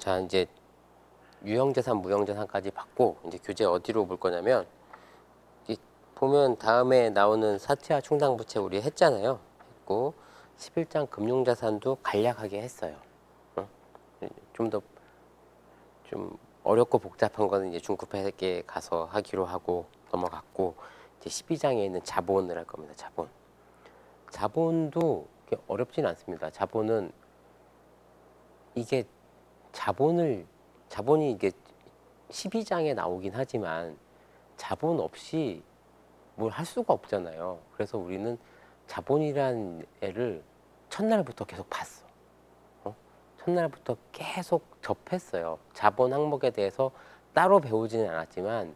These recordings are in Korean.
자, 이제 유형자산, 무형자산까지 받고 이제 교재 어디로 볼 거냐면 이 보면 다음에 나오는 사채와 충당부채 우리 했잖아요. 했고 11장 금융자산도 간략하게 했어요. 좀 더 좀 어렵고 복잡한 거는 이제 중급회계 가서 하기로 하고 넘어갔고 이제 12장에 있는 자본을 할 겁니다. 자본. 자본도 그렇게 어렵진 않습니다. 자본은 이게 자본이 이게 12장에 나오긴 하지만 자본 없이 뭘 할 수가 없잖아요. 그래서 우리는 자본이란 애를 첫날부터 계속 봤어. 첫날부터 계속 접했어요. 자본 항목에 대해서 따로 배우지는 않았지만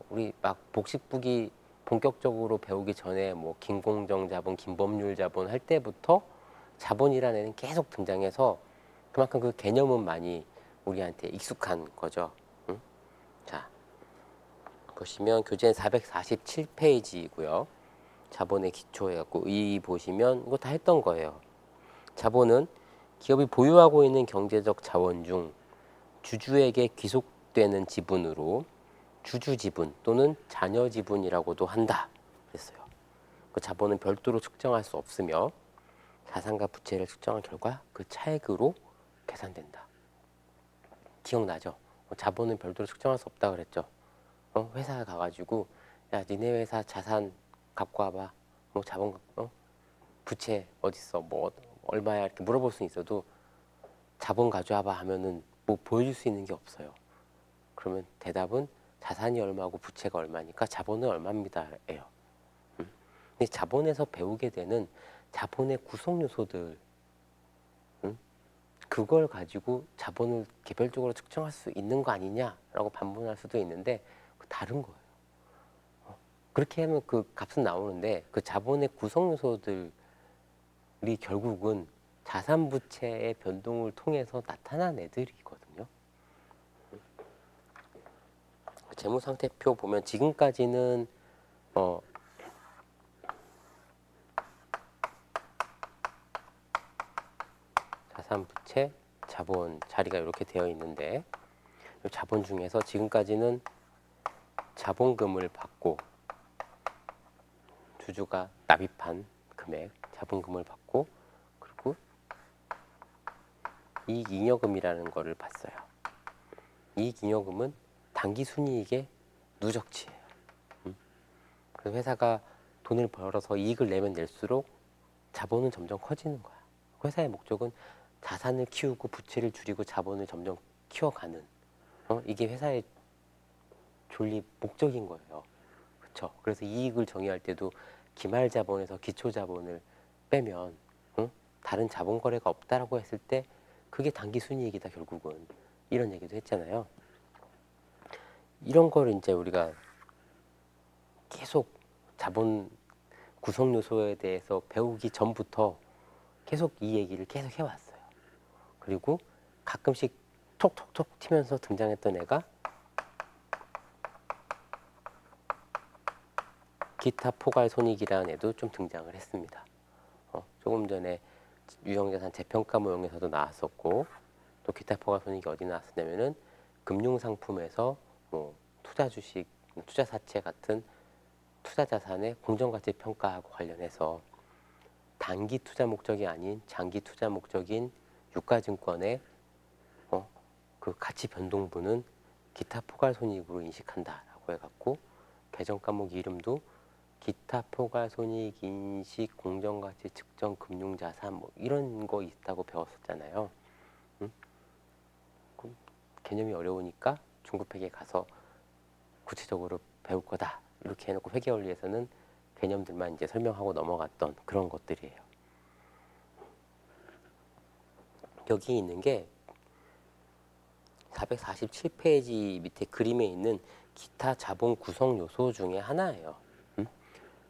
우리 막 복식부기 본격적으로 배우기 전에 뭐 김공정 자본, 김범률 자본 할 때부터 자본이라는 애는 계속 등장해서 그만큼 그 개념은 많이 우리한테 익숙한 거죠. 응? 자, 보시면 교재는 447페이지이고요. 자본의 기초해갖고 이 보시면 이거 다 했던 거예요. 자본은 기업이 보유하고 있는 경제적 자원 중 주주에게 귀속되는 지분으로 주주 지분 또는 자녀 지분이라고도 한다. 그랬어요. 그 자본은 별도로 측정할 수 없으며 자산과 부채를 측정한 결과 그 차액으로 계산된다. 기억나죠? 자본은 별도로 측정할 수 없다 그랬죠. 회사에 가가지고 야 니네 회사 자산 갖고 와봐. 뭐 자본 부채 어딨어? 뭐 얼마야? 이렇게 물어볼 수 있어도 자본 가져와봐 하면은 뭐 보여줄 수 있는 게 없어요. 그러면 대답은 자산이 얼마고 부채가 얼마니까 자본은 얼마입니다예요. 근데 자본에서 배우게 되는 자본의 구성 요소들, 그걸 가지고 자본을 개별적으로 측정할 수 있는 거 아니냐라고 반문할 수도 있는데 다른 거예요. 그렇게 하면 그 값은 나오는데 그 자본의 구성 요소들이 결국은 자산 부채의 변동을 통해서 나타난 애들이거든요. 재무 상태표 보면 지금까지는 자산 부채 자본 자리가 이렇게 되어 있는데 이 자본 중에서 지금까지는 자본금을 받고 주주가 납입한 금액 자본금을 받고 그리고 이익잉여금이라는 거를 봤어요. 이익잉여금은 당기순이익의 누적치예요. 그래서 회사가 돈을 벌어서 이익을 내면 낼수록 자본은 점점 커지는 거야. 회사의 목적은 자산을 키우고 부채를 줄이고 자본을 점점 키워가는 이게 회사의 존립 목적인 거예요. 그렇죠? 그래서 이익을 정의할 때도 기말 자본에서 기초 자본을 빼면 다른 자본 거래가 없다라고 했을 때 그게 당기 순이익이다 결국은 이런 얘기도 했잖아요. 이런 거를 이제 우리가 계속 자본 구성 요소에 대해서 배우기 전부터 계속 이 얘기를 계속 해왔어요. 그리고 가끔씩 톡톡톡 튀면서 등장했던 애가 기타 포괄 손익이라는 애도 좀 등장을 했습니다. 조금 전에 유형자산 재평가 모형에서도 나왔었고 또 기타 포괄 손익이 어디 나왔었냐면은 금융상품에서 뭐 투자 주식, 투자 사채 같은 투자 자산의 공정가치 평가하고 관련해서 단기 투자 목적이 아닌 장기 투자 목적인 유가증권의 그 가치 변동분은 기타 포괄 손익으로 인식한다라고 해갖고 개정 과목 이름도 기타 포괄 손익 인식 공정가치 측정 금융자산 뭐 이런 거 있다고 배웠었잖아요. 개념이 어려우니까 중급회계 가서 구체적으로 배울 거다 이렇게 해놓고 회계원리에서는 개념들만 이제 설명하고 넘어갔던 그런 것들이에요. 여기 있는 게 447페이지 밑에 그림에 있는 기타 자본 구성 요소 중에 하나예요.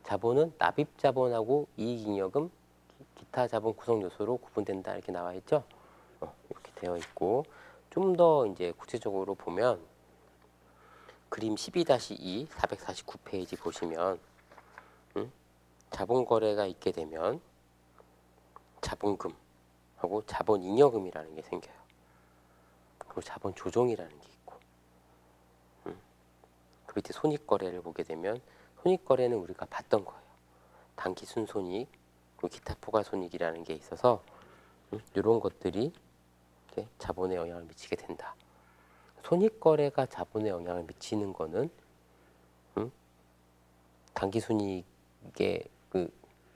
자본은 납입 자본하고 이익잉여금, 기타 자본 구성 요소로 구분된다 이렇게 나와 있죠. 이렇게 되어 있고 좀 더 이제 구체적으로 보면 그림 12-2 449페이지 보시면 자본 거래가 있게 되면 자본금하고 자본잉여금이라는 게 생겨요. 그리고 자본 조정이라는 게 있고, 그 밑에 손익거래를 보게 되면 손익거래는 우리가 봤던 거예요. 단기 순손익, 그리고 기타 포괄손익이라는 게 있어서 이런 것들이 이렇게 자본에 영향을 미치게 된다. 손익거래가 자본에 영향을 미치는 거는 단기순이익의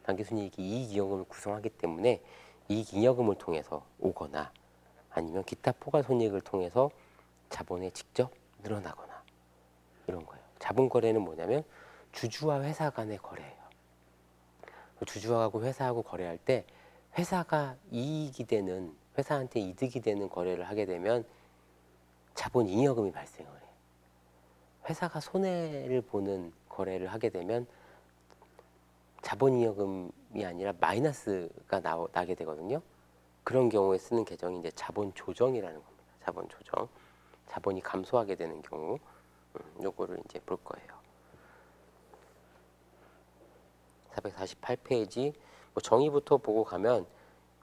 단기순이익이 이익잉여금을 구성하기 때문에 이익잉여금을 통해서 오거나 아니면 기타 포괄손익을 통해서 자본에 직접 늘어나거나 이런 거예요. 자본거래는 뭐냐면 주주와 회사 간의 거래예요. 주주하고 회사하고 거래할 때 회사가 이익이 되는, 회사한테 이득이 되는 거래를 하게 되면 자본잉여금이 발생을 해요. 회사가 손해를 보는 거래를 하게 되면 자본잉여금이 아니라 마이너스가 나게 되거든요. 그런 경우에 쓰는 계정이 이제 자본조정이라는 겁니다. 자본조정. 자본이 감소하게 되는 경우, 요거를 이제 볼 거예요. 448페이지 정의부터 보고 가면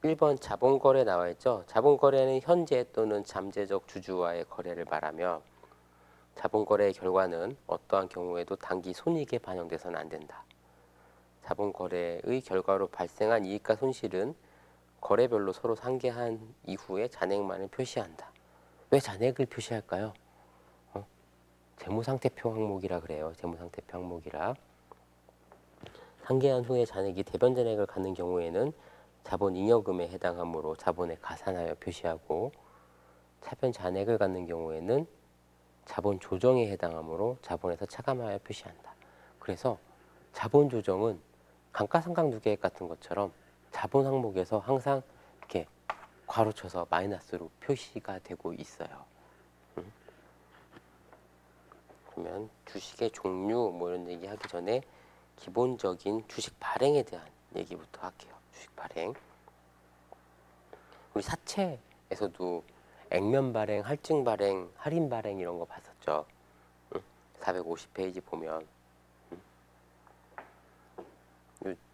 1번 자본거래 나와 있죠. 자본거래는 현재 또는 잠재적 주주와의 거래를 말하며 자본거래의 결과는 어떠한 경우에도 단기 손익에 반영돼서는 안 된다. 자본거래의 결과로 발생한 이익과 손실은 거래별로 서로 상계한 이후에 잔액만을 표시한다. 왜 잔액을 표시할까요? 재무상태표 항목이라 그래요. 재무상태표 항목이라. 상계한 후에 잔액이 대변 잔액을 갖는 경우에는 자본잉여금에 해당하므로 자본에 가산하여 표시하고, 차변 잔액을 갖는 경우에는 자본 조정에 해당하므로 자본에서 차감하여 표시한다. 그래서 자본 조정은 감가상각누계액 같은 것처럼 자본 항목에서 항상 이렇게 괄호쳐서 마이너스로 표시가 되고 있어요. 그러면 주식의 종류 뭐 이런 얘기 하기 전에 기본적인 주식 발행에 대한 얘기부터 할게요. 주식 발행. 우리 사채에서도 액면 발행, 할증 발행, 할인 발행 이런 거 봤었죠. 450페이지 보면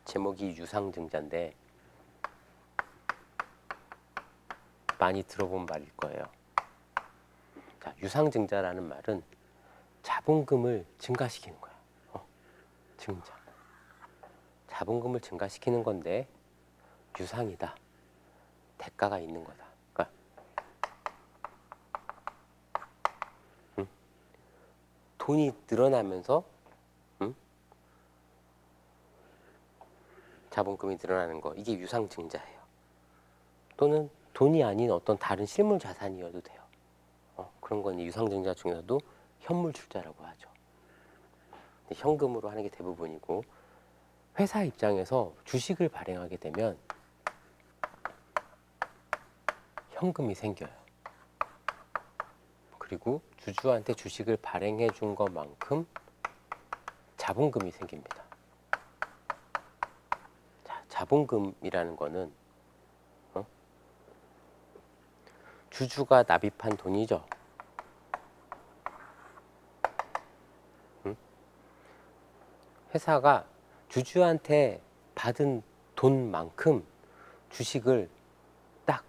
제목이 유상증자인데 많이 들어본 말일 거예요. 자, 유상증자라는 말은 자본금을 증가시키는 거야. 증자. 자본금을 증가시키는 건데 유상이다. 대가가 있는 거다. 그러니까 돈이 늘어나면서 자본금이 늘어나는 거, 이게 유상증자예요. 또는 돈이 아닌 어떤 다른 실물 자산이어도 돼요. 그런 건 유상증자 중에서도 현물출자라고 하죠. 현금으로 하는 게 대부분이고, 회사 입장에서 주식을 발행하게 되면 현금이 생겨요. 그리고 주주한테 주식을 발행해 준 것만큼 자본금이 생깁니다. 자, 자본금이라는 거는 주주가 납입한 돈이죠. 회사가 주주한테 받은 돈만큼 주식을 딱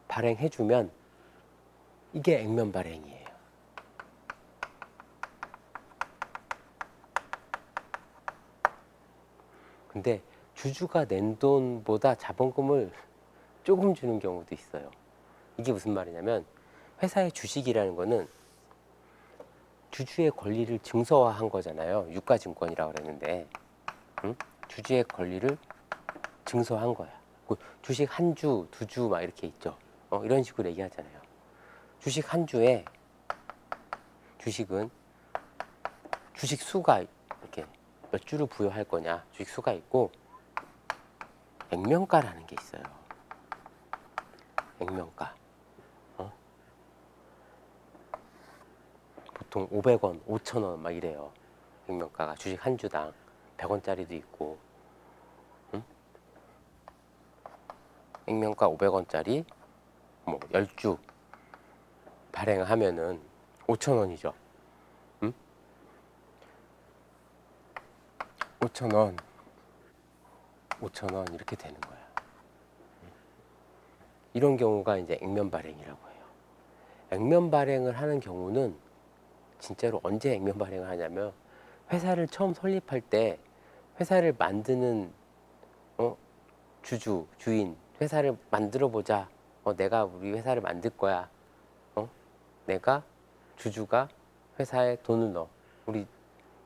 발행해주면 이게 액면 발행이에요. 근데 주주가 낸 돈보다 자본금을 조금 주는 경우도 있어요. 이게 무슨 말이냐면 회사의 주식이라는 거는 주주의 권리를 증서화한 거잖아요. 유가증권이라고 그랬는데 주주의 권리를 증서한 거야. 주식 한 주, 두 주 막 이렇게 있죠. 이런 식으로 얘기하잖아요. 주식 한 주에 주식은 주식 수가 이렇게 몇 주를 부여할 거냐, 주식 수가 있고 액면가라는 게 있어요. 액면가. 보통 500원, 5,000원 막 이래요. 액면가가 주식 한 주당 100원짜리도 있고. 액면가 500원짜리 뭐 10주 발행을 하면은 5,000원이죠. 5,000원, 5,000원 이렇게 되는 거야. 이런 경우가 이제 액면 발행이라고 해요. 액면 발행을 하는 경우는 진짜로 언제 액면 발행을 하냐면 회사를 처음 설립할 때 회사를 만드는 주인 회사를 만들어 보자. 내가 우리 회사를 만들 거야. 내가 주주가 회사에 돈을 넣어. 우리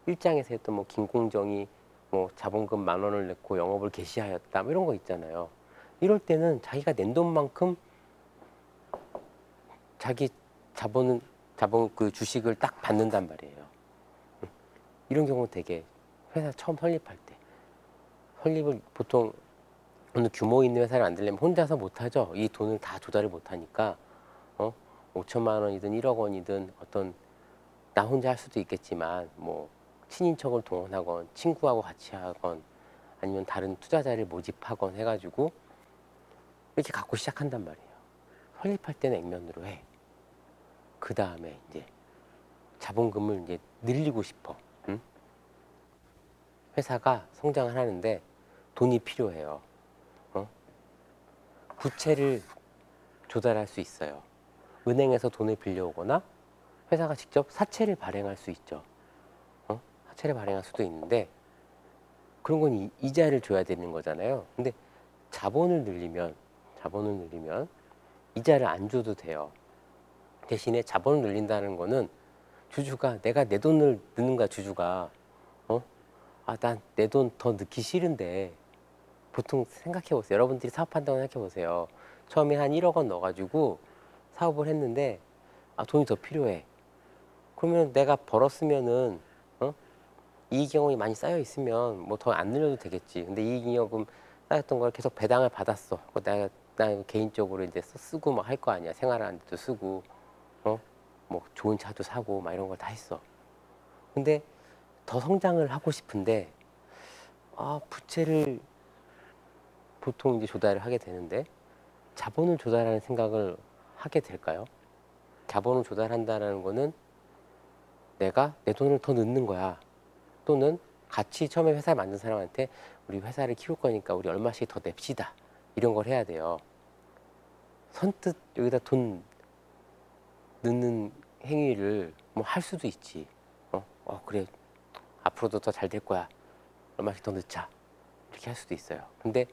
일장에서 했던 뭐 김공정이 뭐 자본금 10,000원을 넣고 영업을 개시하였다. 뭐 이런 거 있잖아요. 이럴 때는 자기가 낸 돈만큼 자기 자본 그 주식을 딱 받는단 말이에요. 이런 경우 되게 회사 처음 설립할 때 설립을 보통 어느 규모 있는 회사를 만들려면 혼자서 못하죠. 이 돈을 다 조달을 못하니까 5천만 원이든 1억 원이든 어떤 나 혼자 할 수도 있겠지만 뭐 친인척을 동원하건 친구하고 같이 하건 아니면 다른 투자자를 모집하건 해가지고 이렇게 갖고 시작한단 말이에요. 설립할 때는 액면으로 해. 그 다음에 이제 자본금을 이제 늘리고 싶어. 응? 회사가 성장을 하는데 돈이 필요해요. 부채를 조달할 수 있어요. 은행에서 돈을 빌려오거나 회사가 직접 사채를 발행할 수 있죠. 사채를 발행할 수도 있는데 그런 건 이자를 줘야 되는 거잖아요. 근데 자본을 늘리면 이자를 안 줘도 돼요. 대신에 자본을 늘린다는 거는 주주가 내가 내 돈을 넣는 거야. 주주가 난 내 돈 더 넣기 싫은데 보통 생각해 보세요. 여러분들이 사업한다고 생각해 보세요. 처음에 한 1억 원 넣어가지고 사업을 했는데 돈이 더 필요해. 그러면 내가 벌었으면은 이익잉여금이 많이 쌓여 있으면 뭐 더 안 늘려도 되겠지. 근데 이익잉여금 쌓였던 걸 계속 배당을 받았어. 나 개인적으로 이제 쓰고 뭐 할 거 아니야. 생활하는데도 쓰고 뭐 좋은 차도 사고 막 이런 걸 다 했어. 근데 더 성장을 하고 싶은데 부채를 보통 이제 조달을 하게 되는데 자본을 조달하는 생각을 하게 될까요? 자본을 조달한다는 거는 내가 내 돈을 더 넣는 거야. 또는 같이 처음에 회사를 만든 사람한테 우리 회사를 키울 거니까 우리 얼마씩 더 냅시다. 이런 걸 해야 돼요. 선뜻 여기다 돈 넣는 행위를 뭐 할 수도 있지. 그래. 앞으로도 더 잘 될 거야. 얼마씩 더 넣자. 이렇게 할 수도 있어요. 근데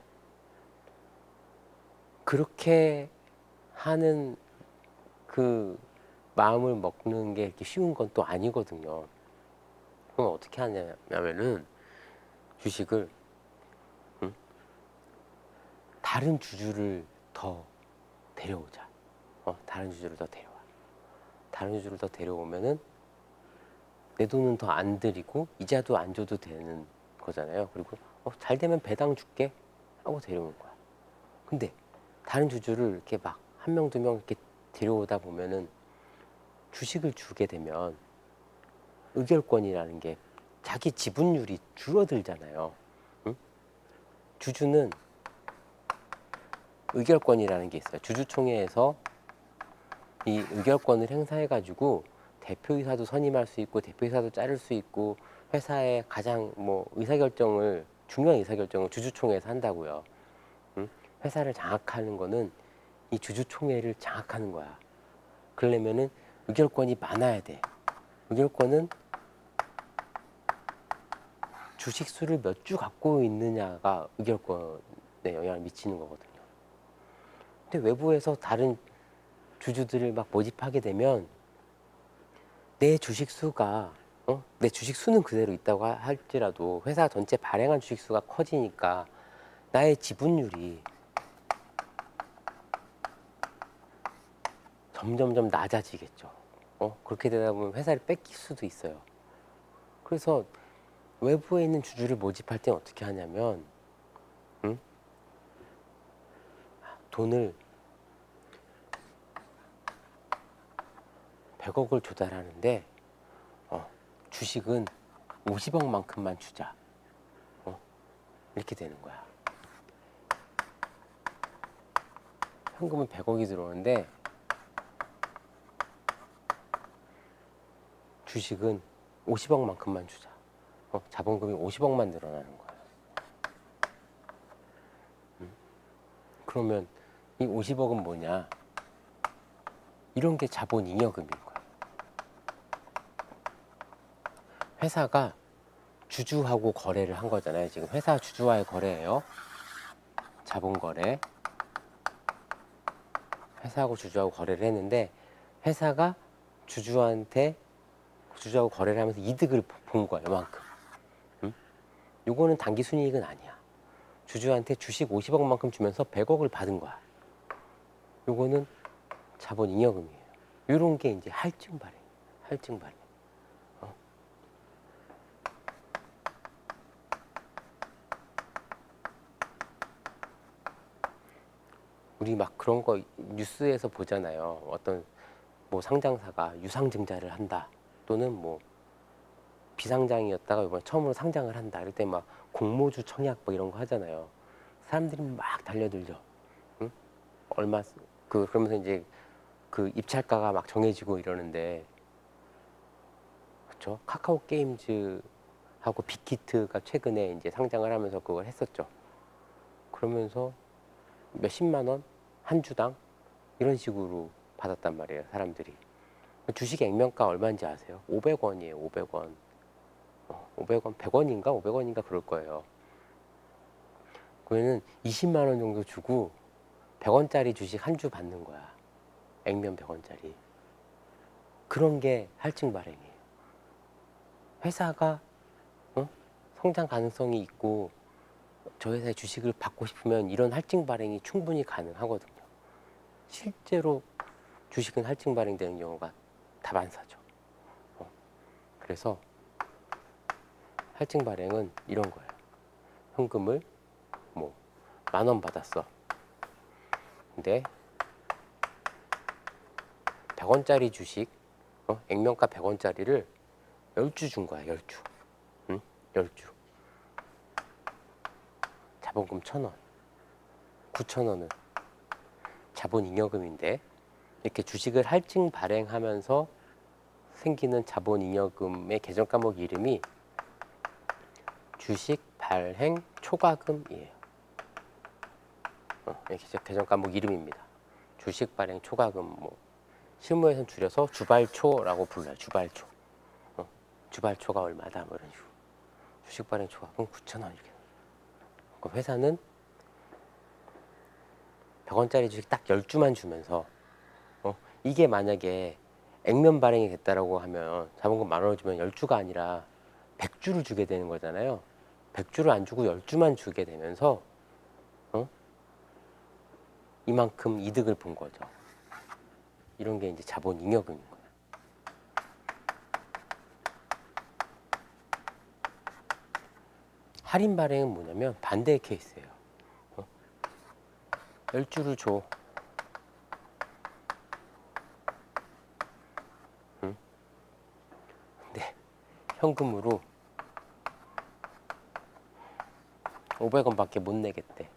그렇게 하는 그 마음을 먹는 게 이렇게 쉬운 건 또 아니거든요. 그럼 어떻게 하냐면은 주식을 다른 주주를 더 데려오자. 다른 주주를 더 데려와. 다른 주주를 더 데려오면은 내 돈은 더 안 들이고 이자도 안 줘도 되는 거잖아요. 그리고 잘 되면 배당 줄게 하고 데려오는 거야. 근데 다른 주주를 이렇게 막 한 명, 두 명 이렇게 데려오다 보면은 주식을 주게 되면 의결권이라는 게 자기 지분율이 줄어들잖아요. 응? 주주는 의결권이라는 게 있어요. 주주총회에서 이 의결권을 행사해가지고 대표이사도 선임할 수 있고 대표이사도 자를 수 있고 회사의 가장 뭐 중요한 의사결정을 주주총회에서 한다고요. 응? 회사를 장악하는 거는 이 주주총회를 장악하는 거야. 그러려면은 의결권이 많아야 돼. 의결권은 주식 수를 몇 주 갖고 있느냐가 의결권에 영향을 미치는 거거든요. 근데 외부에서 다른 주주들을 막 모집하게 되면 내 주식 수가 내 주식 수는 그대로 있다고 할지라도 회사 전체 발행한 주식 수가 커지니까 나의 지분율이 점점점 낮아지겠죠. 그렇게 되다 보면 회사를 뺏길 수도 있어요. 그래서 외부에 있는 주주를 모집할 때 어떻게 하냐면 돈을 100억을 조달하는데 주식은 50억만큼만 주자. 이렇게 되는 거야. 현금은 100억이 들어오는데 주식은 50억만큼만 주자. 자본금이 50억만 늘어나는 거야. 그러면 이 50억은 뭐냐? 이런 게 자본 잉여금인 거예요. 회사가 주주하고 거래를 한 거잖아요. 지금 회사 주주와의 거래예요. 자본 거래. 회사하고 주주하고 거래를 했는데 회사가 주주하고 거래를 하면서 이득을 본 거야. 요만큼. 요거는 단기 순이익은 아니야. 주주한테 주식 50억만큼 주면서 100억을 받은 거야. 요거는 자본 잉여금이에요. 요런 게 이제 할증 발행. 할증 발행. 우리 막 그런 거 뉴스에서 보잖아요. 어떤 뭐 상장사가 유상증자를 한다. 또는 뭐 비상장이었다가 이번에 처음으로 상장을 한다. 이럴 때 막 공모주 청약 뭐 이런 거 하잖아요. 사람들이 막 달려들죠. 응? 얼마 그러면서 이제 그 입찰가가 막 정해지고 이러는데, 그렇죠? 카카오 게임즈하고 빅히트가 최근에 이제 상장을 하면서 그걸 했었죠. 그러면서 몇십만 원 한 주당 이런 식으로 받았단 말이에요, 사람들이. 주식 액면가 얼마인지 아세요? 500원이에요, 500원. 500원, 100원인가 500원인가 그럴 거예요. 그러면은 20만 원 정도 주고 100원짜리 주식 한 주 받는 거야. 액면 100원짜리. 그런 게 할증 발행이에요. 회사가 성장 가능성이 있고 저 회사의 주식을 받고 싶으면 이런 할증 발행이 충분히 가능하거든요. 실제로 주식은 할증 발행되는 경우가 다반사죠. 그래서 할증 발행은 이런 거예요. 현금을 뭐 10,000원 받았어. 근데 100원짜리 주식, 액면가 100원짜리를 10주 준 거야, 10주. 응? 10주. 자본금 1,000원. 9,000원은 자본 잉여금인데, 이렇게 주식을 할증 발행하면서 생기는 자본 잉여금의 계정 과목 이름이 주식 발행 초과금이에요. 이렇게 계정 과목 이름입니다. 주식 발행 초과금, 뭐 실무에서는 줄여서 주발초라고 불러요. 주발초. 주발초가 얼마다 뭐 이런 식으로. 주식 발행 초과금 9,000원 이렇게. 그럼 회사는 100원짜리 주식 딱 10주만 주면서 이게 만약에 액면 발행이 됐다라고 하면 자본금 10,000원을 주면 10주가 아니라 100주를 주게 되는 거잖아요. 100주를 안 주고 10주만 주게 되면서 이만큼 이득을 본 거죠. 이런 게 이제 자본 잉여금인 거예요. 할인 발행은 뭐냐면 반대의 케이스예요. 10주를 줘. 근데 현금으로 500원밖에 못 내겠대.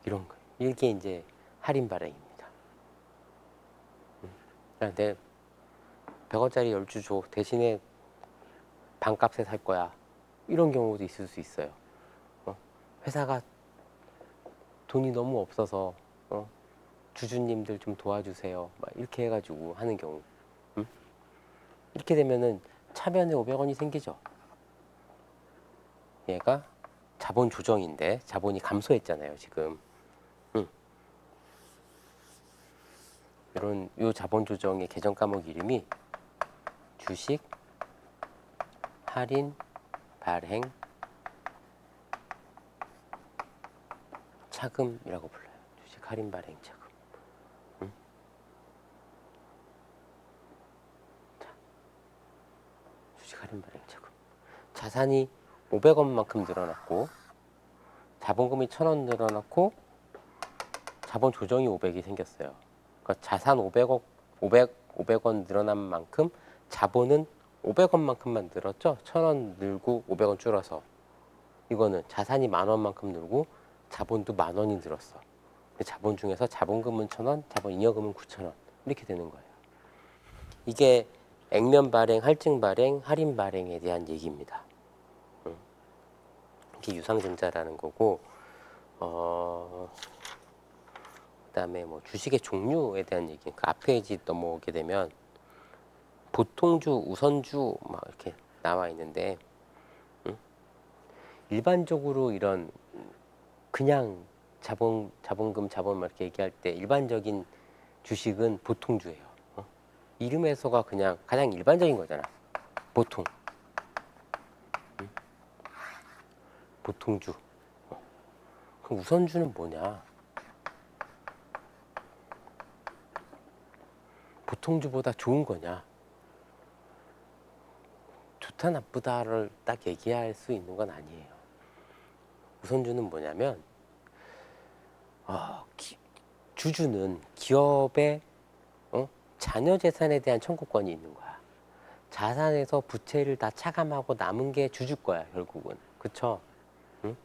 이런 거. 이게 이제 할인 발행입니다. 내 100원짜리 10주 줘. 대신에 반값에 살 거야. 이런 경우도 있을 수 있어요. 회사가 돈이 너무 없어서 주주님들 좀 도와주세요. 막 이렇게 해가지고 하는 경우. 이렇게 되면은 차변에 500원이 생기죠. 얘가 자본 조정인데 자본이 감소했잖아요, 지금. 이런 요 자본 조정의 계정 과목 이름이 주식 할인 발행 차금이라고 불러요. 주식 할인 발행 차금. 주식 할인 발행 차금. 자산이 500원만큼 늘어났고 자본금이 1,000원 늘어났고 자본 조정이 500이 생겼어요. 그러니까 자산 500원 늘어난 만큼 자본은 500원만큼만 늘었죠. 1,000원 늘고 500원 줄어서. 이거는 자산이 10,000원만큼 늘고 자본도 10,000원이 늘었어. 자본 중에서 자본금은 1,000원, 자본 잉여금은 9,000원 이렇게 되는 거예요. 이게 액면 발행, 할증 발행, 할인 발행에 대한 얘기입니다. 이게 유상증자라는 거고, 그다음에 뭐 주식의 종류에 대한 얘기. 그 앞에 이제 넘어오게 되면 보통주, 우선주 막 이렇게 나와 있는데, 일반적으로 이런 그냥 자본금, 자본 막 이렇게 얘기할 때 일반적인 주식은 보통주예요. 이름에서가 그냥 가장 일반적인 거잖아. 보통. 보통주. 그럼 우선주는 뭐냐? 보통주보다 좋은 거냐? 좋다 나쁘다를 딱 얘기할 수 있는 건 아니에요. 우선주는 뭐냐면 주주는 기업의 자녀 재산에 대한 청구권이 있는 거야. 자산에서 부채를 다 차감하고 남은 게 주주 거야, 결국은. 그쵸? 응?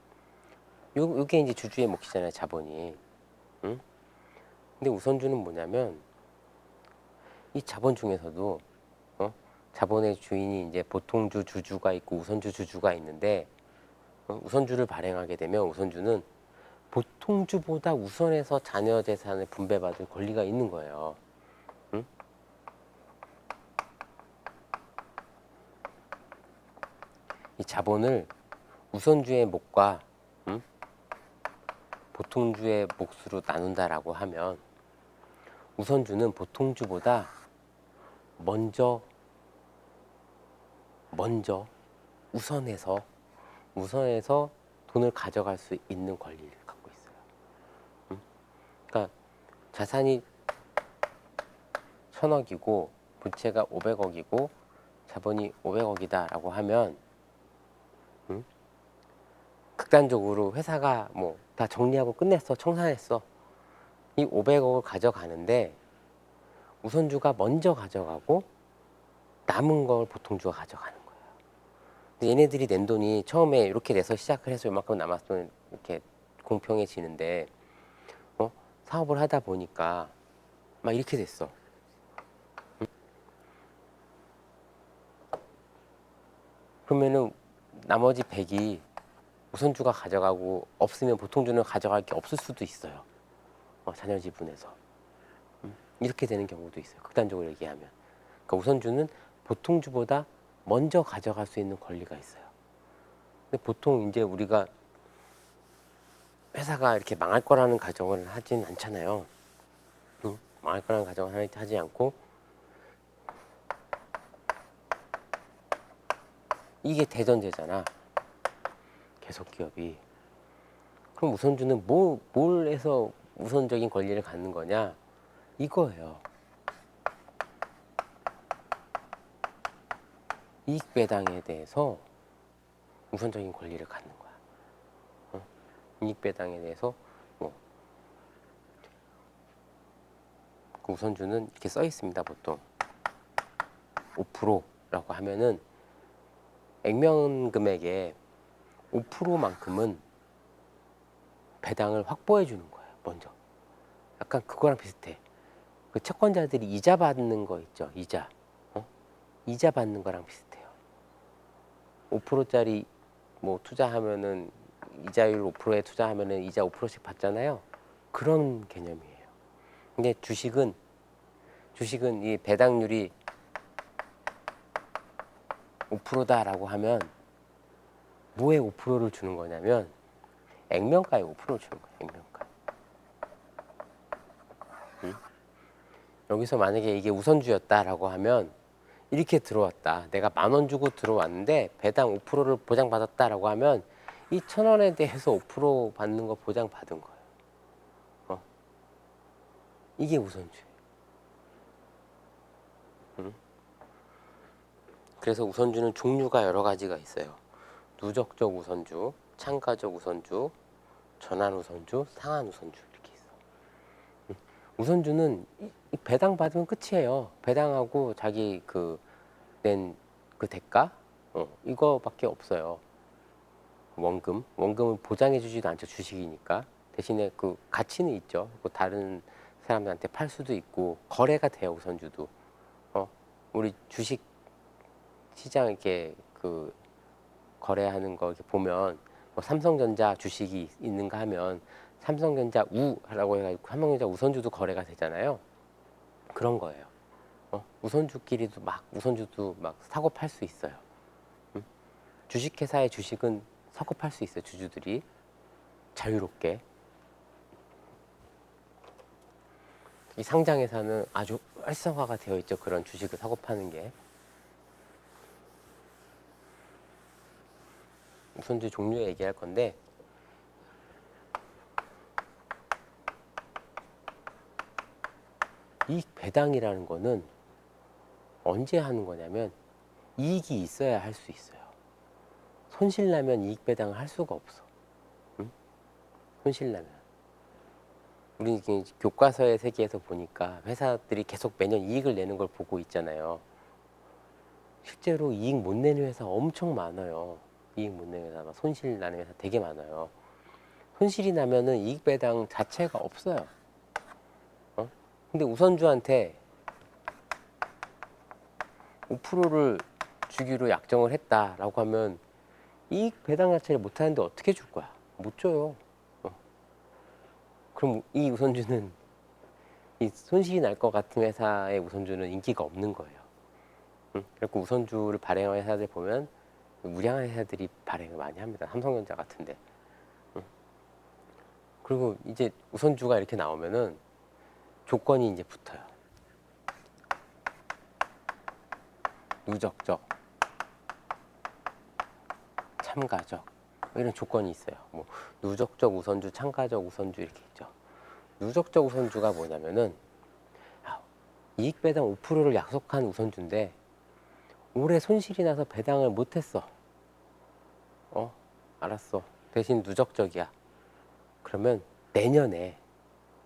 요게 이제 주주의 몫이잖아요, 자본이. 응? 근데 우선주는 뭐냐면 이 자본 중에서도 자본의 주인이 이제 보통주 주주가 있고 우선주 주주가 있는데, 우선주를 발행하게 되면 우선주는 보통주보다 우선해서 자녀 재산을 분배받을 권리가 있는 거예요. 응? 이 자본을 우선주의 몫과 보통주의 몫으로 나눈다라고 하면 우선주는 보통주보다 먼저 우선해서 돈을 가져갈 수 있는 권리를 갖고 있어요. 그러니까 자산이 1,000억이고 부채가 500억이고 자본이 500억이다라고 하면 극단적으로 회사가 뭐 다 정리하고 끝냈어, 청산했어. 이 500억을 가져가는데 우선주가 먼저 가져가고 남은 걸 보통주가 가져가는 거예요. 근데 얘네들이 낸 돈이 처음에 이렇게 내서 시작을 해서 이만큼 남았으면 이렇게 공평해지는데 사업을 하다 보니까 막 이렇게 됐어. 그러면은 나머지 100이 우선주가 가져가고 없으면 보통주는 가져갈 게 없을 수도 있어요. 자녀 지분에서. 이렇게 되는 경우도 있어요. 극단적으로 얘기하면. 그러니까 우선주는 보통주보다 먼저 가져갈 수 있는 권리가 있어요. 근데 보통 이제 우리가 회사가 이렇게 망할 거라는 가정을 하진 않잖아요. 망할 거라는 가정을 하지 않고 이게 대전제잖아. 계속 기업이. 그럼 우선주는 뭘 해서 우선적인 권리를 갖는 거냐? 이거예요. 이익 배당에 대해서 우선적인 권리를 갖는 거야. 이익 배당에 대해서 뭐 그 우선주는 이렇게 써 있습니다. 보통 5%라고 하면은 액면 금액의 5%만큼은 배당을 확보해 주는 거예요. 먼저. 약간 그거랑 비슷해. 그 채권자들이 이자 받는 거 있죠. 이자. 이자 받는 거랑 비슷해요. 5%짜리 뭐 투자하면은 이자율 5%에 투자하면은 이자 5%씩 받잖아요. 그런 개념이에요. 근데 주식은 이 배당률이 5%다라고 하면 뭐에 5%를 주는 거냐면 액면가에 5%를 주는 거예요. 액면가. 여기서 만약에 이게 우선주였다라고 하면 이렇게 들어왔다. 내가 10,000원 주고 들어왔는데 배당 5%를 보장받았다라고 하면 이 1,000원에 대해서 5% 받는 거 보장받은 거예요. 이게 우선주예요. 그래서 우선주는 종류가 여러 가지가 있어요. 누적적 우선주, 참가적 우선주, 전환 우선주, 상환 우선주 이렇게 있어. 우선주는 이 배당 받으면 끝이에요. 배당하고 자기 그 낸 그 대가 이거밖에 없어요. 원금은 보장해 주지도 않죠. 주식이니까. 대신에 그 가치는 있죠. 그 다른 사람들한테 팔 수도 있고 거래가 돼요. 우선주도. 우리 주식 시장 이렇게 그 거래하는 거 이렇게 보면 뭐 삼성전자 주식이 있는가 하면 삼성전자 우라고 해가지고 삼성전자 우선주도 거래가 되잖아요. 그런 거예요. 우선주끼리도 막 우선주도 막 사고 팔 수 있어요. 주식회사의 주식은 사고 팔 수 있어요. 주주들이 자유롭게. 이 상장회사는 아주 활성화가 되어 있죠. 그런 주식을 사고 파는 게. 우선주 종류 얘기할 건데, 이익 배당이라는 거는 언제 하는 거냐면 이익이 있어야 할 수 있어요. 손실 나면 이익 배당을 할 수가 없어. 응? 손실 나면. 우리 교과서의 세계에서 보니까 회사들이 계속 매년 이익을 내는 걸 보고 있잖아요. 실제로 이익 못 내는 회사 엄청 많아요. 이익 못 내는 회사, 손실 나는 회사 되게 많아요. 손실이 나면은 이익 배당 자체가 없어요. 근데 우선주한테 5%를 주기로 약정을 했다라고 하면 이익 배당 자체를 못 하는데 어떻게 줄 거야? 못 줘요. 그럼 이 우선주는 이 손실이 날 것 같은 회사의 우선주는 인기가 없는 거예요. 그리고 우선주를 발행한 회사들 보면 우량한 회사들이 발행을 많이 합니다. 삼성전자 같은데. 그리고 이제 우선주가 이렇게 나오면은 조건이 이제 붙어요. 누적적, 참가적 이런 조건이 있어요. 뭐 누적적 우선주, 참가적 우선주 이렇게 있죠. 누적적 우선주가 뭐냐면은 이익 배당 5%를 약속한 우선주인데 올해 손실이 나서 배당을 못했어. 알았어. 대신 누적적이야. 그러면 내년에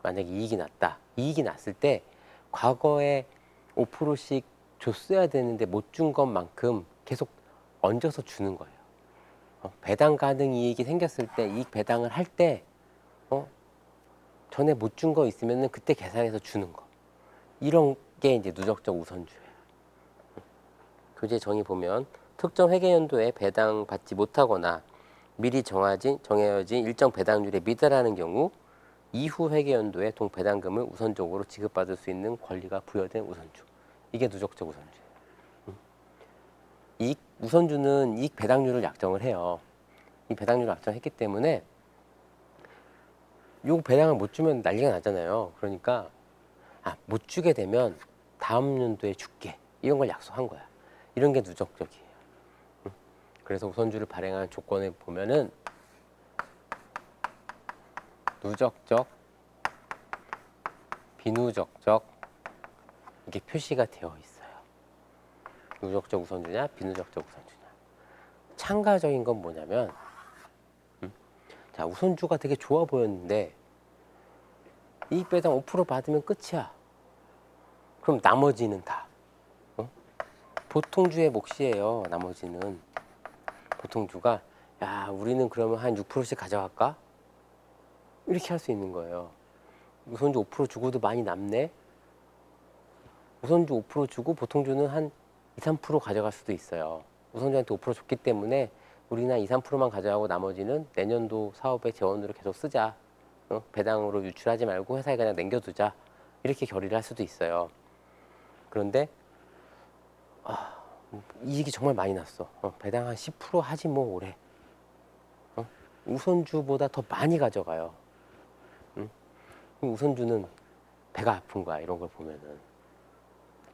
만약에 이익이 났다. 이익이 났을 때 과거에 5%씩 줬어야 되는데 못 준 것만큼 계속 얹어서 주는 거예요. 배당 가능 이익이 생겼을 때 이익 배당을 할 때 전에 못 준 거 있으면 그때 계산해서 주는 거. 이런 게 이제 누적적 우선주예요. 교재 정의 보면 특정 회계연도에 배당 받지 못하거나 미리 정해진 일정 배당률에 미달하는 경우 이후 회계연도에 동배당금을 우선적으로 지급받을 수 있는 권리가 부여된 우선주. 이게 누적적 우선주예요. 우선주는 이익 배당률을 약정을 해요. 이 배당률을 약정했기 때문에 요 배당을 못 주면 난리가 나잖아요. 그러니까 못 주게 되면 다음 연도에 줄게. 이런 걸 약속한 거야. 이런 게 누적적이에요. 그래서 우선주를 발행한 조건에 보면은 누적적, 비누적적 이게 표시가 되어 있어요. 누적적 우선주냐, 비누적적 우선주냐. 참가적인 건 뭐냐면, 자 우선주가 되게 좋아 보였는데 이익 배당 5% 받으면 끝이야. 그럼 나머지는 다 보통주의 몫이에요. 나머지는 보통주가 야 우리는 그러면 한 6%씩 가져갈까? 이렇게 할 수 있는 거예요. 우선주 5% 주고도 많이 남네. 우선주 5% 주고 보통주는 한 2, 3% 가져갈 수도 있어요. 우선주한테 5% 줬기 때문에 우리는 한 2, 3%만 가져가고 나머지는 내년도 사업의 재원으로 계속 쓰자. 배당으로 유출하지 말고 회사에 그냥 남겨두자. 이렇게 결의를 할 수도 있어요. 그런데 이익이 정말 많이 났어. 배당 한 10% 하지 뭐 올해. 우선주보다 더 많이 가져가요. 우선주는 배가 아픈 거야. 이런 걸 보면은.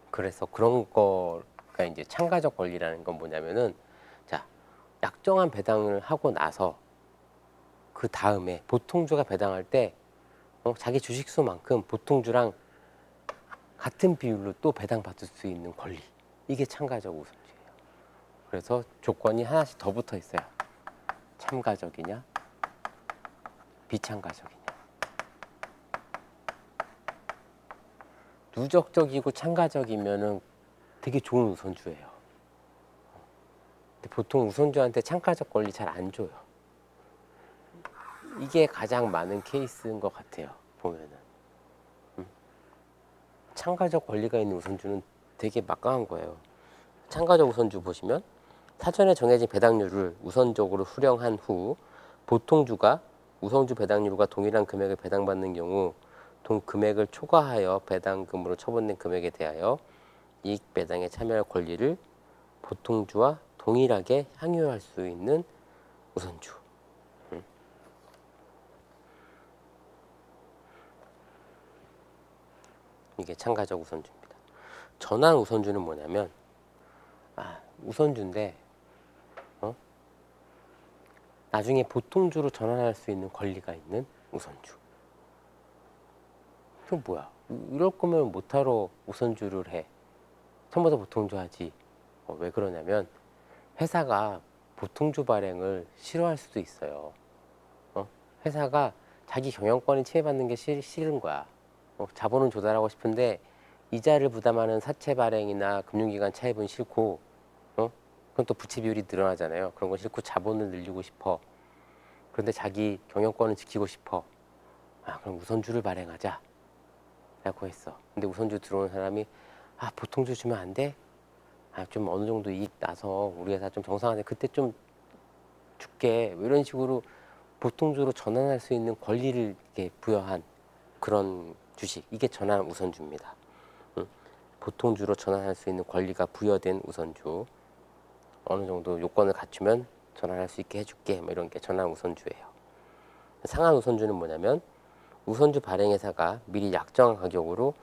그래서 그런 거가 이제 참가적 권리라는 건 뭐냐면은 자 약정한 배당을 하고 나서 그 다음에 보통주가 배당할 때 자기 주식수만큼 보통주랑 같은 비율로 또 배당받을 수 있는 권리. 이게 참가적 우선주예요. 그래서 조건이 하나씩 더 붙어 있어요. 참가적이냐, 비참가적이냐. 누적적이고 참가적이면은 되게 좋은 우선주예요. 근데 보통 우선주한테 참가적 권리 잘 안 줘요. 이게 가장 많은 케이스인 것 같아요. 보면은 참가적 권리가 있는 우선주는 되게 막강한 거예요. 참가적 우선주 보시면 사전에 정해진 배당률을 우선적으로 수령한 후 보통주가 우선주 배당률과 동일한 금액을 배당받는 경우 동 금액을 초과하여 배당금으로 처분된 금액에 대하여 이익 배당에 참여할 권리를 보통주와 동일하게 향유할 수 있는 우선주. 이게 참가적 우선주입니다. 전환 우선주는 뭐냐면 우선주인데 나중에 보통주로 전환할 수 있는 권리가 있는 우선주. 그 뭐야? 이럴 거면 못하러 우선주를 해. 처음부터 보통주 하지. 왜 그러냐면 회사가 보통주 발행을 싫어할 수도 있어요. 회사가 자기 경영권이 침해받는 게 싫은 거야. 자본은 조달하고 싶은데 이자를 부담하는 사채 발행이나 금융기관 차입은 싫고, 그건 또 부채 비율이 늘어나잖아요. 그런 건 싫고 자본을 늘리고 싶어. 그런데 자기 경영권을 지키고 싶어. 그럼 우선주를 발행하자 라고 했어. 근데 우선주 들어온 사람이 보통주 주면 안 돼? 좀 어느 정도 이익 나서 우리 회사 좀 정상화돼 그때 좀 줄게. 이런 식으로 보통주로 전환할 수 있는 권리를 이렇게 부여한 그런 주식. 이게 전환 우선주입니다. 보통주로 전환할 수 있는 권리가 부여된 우선주. 어느 정도 요건을 갖추면 전환할 수 있게 해줄게. 이런 게 전환 우선주예요. 상한 우선주는 뭐냐면 우선주 발행회사가 미리 약정한 가격으로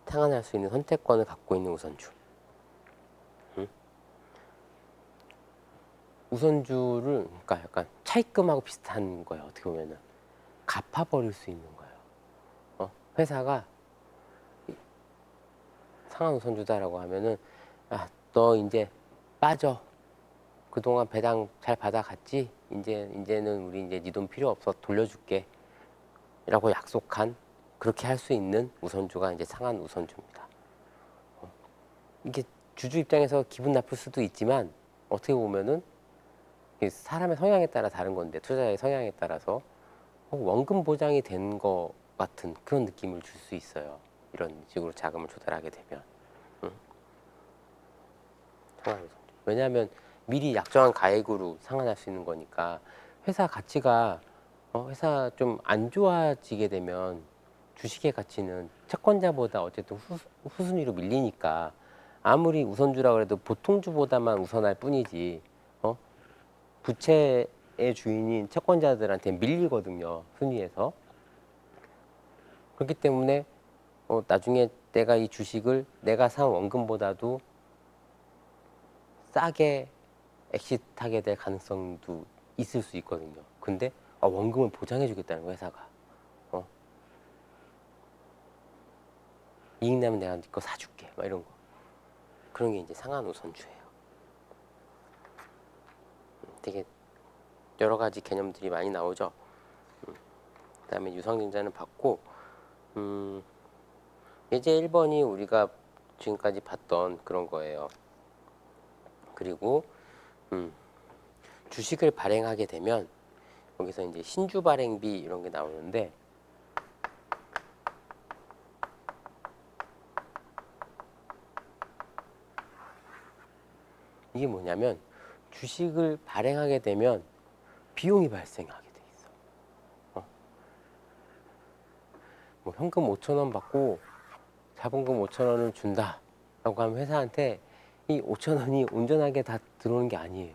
상환할 수 있는 선택권을 갖고 있는 우선주. 우선주를 그러니까 약간 차입금하고 비슷한 거예요. 어떻게 보면은 갚아버릴 수 있는 거예요. 회사가 상한 우선주다라고 하면은 너 이제 빠져. 그동안 배당 잘 받아갔지? 이제는 우리 이제 네 돈 필요 없어. 돌려줄게. 라고 약속한 그렇게 할 수 있는 우선주가 이제 상한 우선주입니다. 이게 주주 입장에서 기분 나쁠 수도 있지만 어떻게 보면은 사람의 성향에 따라 다른 건데 투자자의 성향에 따라서 원금 보장이 된 것 같은 그런 느낌을 줄 수 있어요. 이런 식으로 자금을 조달하게 되면. 상한 우선주. 왜냐하면 미리 약정한 가액으로 상환할 수 있는 거니까 회사 가치가 회사 좀 안 좋아지게 되면 주식의 가치는 채권자보다 어쨌든 후순위로 밀리니까 아무리 우선주라 그래도 보통주보다만 우선할 뿐이지 부채의 주인인 채권자들한테 밀리거든요. 순위에서. 그렇기 때문에 나중에 내가 이 주식을 내가 산 원금보다도 싸게 엑시트하게 될 가능성도 있을 수 있거든요. 근데 원금을 보장해 주겠다는 거 회사가. 이익 나면 내가 네 거 사줄게. 막 이런 거. 그런 게 이제 상한 우선주예요. 되게 여러 가지 개념들이 많이 나오죠. 그다음에 유상증자는 받고 예제 1번이 우리가 지금까지 봤던 그런 거예요. 그리고 주식을 발행하게 되면 여기서 이제 신주 발행비 이런 게 나오는데 이게 뭐냐면 주식을 발행하게 되면 비용이 발생하게 돼 있어. 뭐 현금 5,000원 받고 자본금 5,000원을 준다라고 하면 회사한테 이 5,000원이 온전하게 다 들어오는 게 아니에요.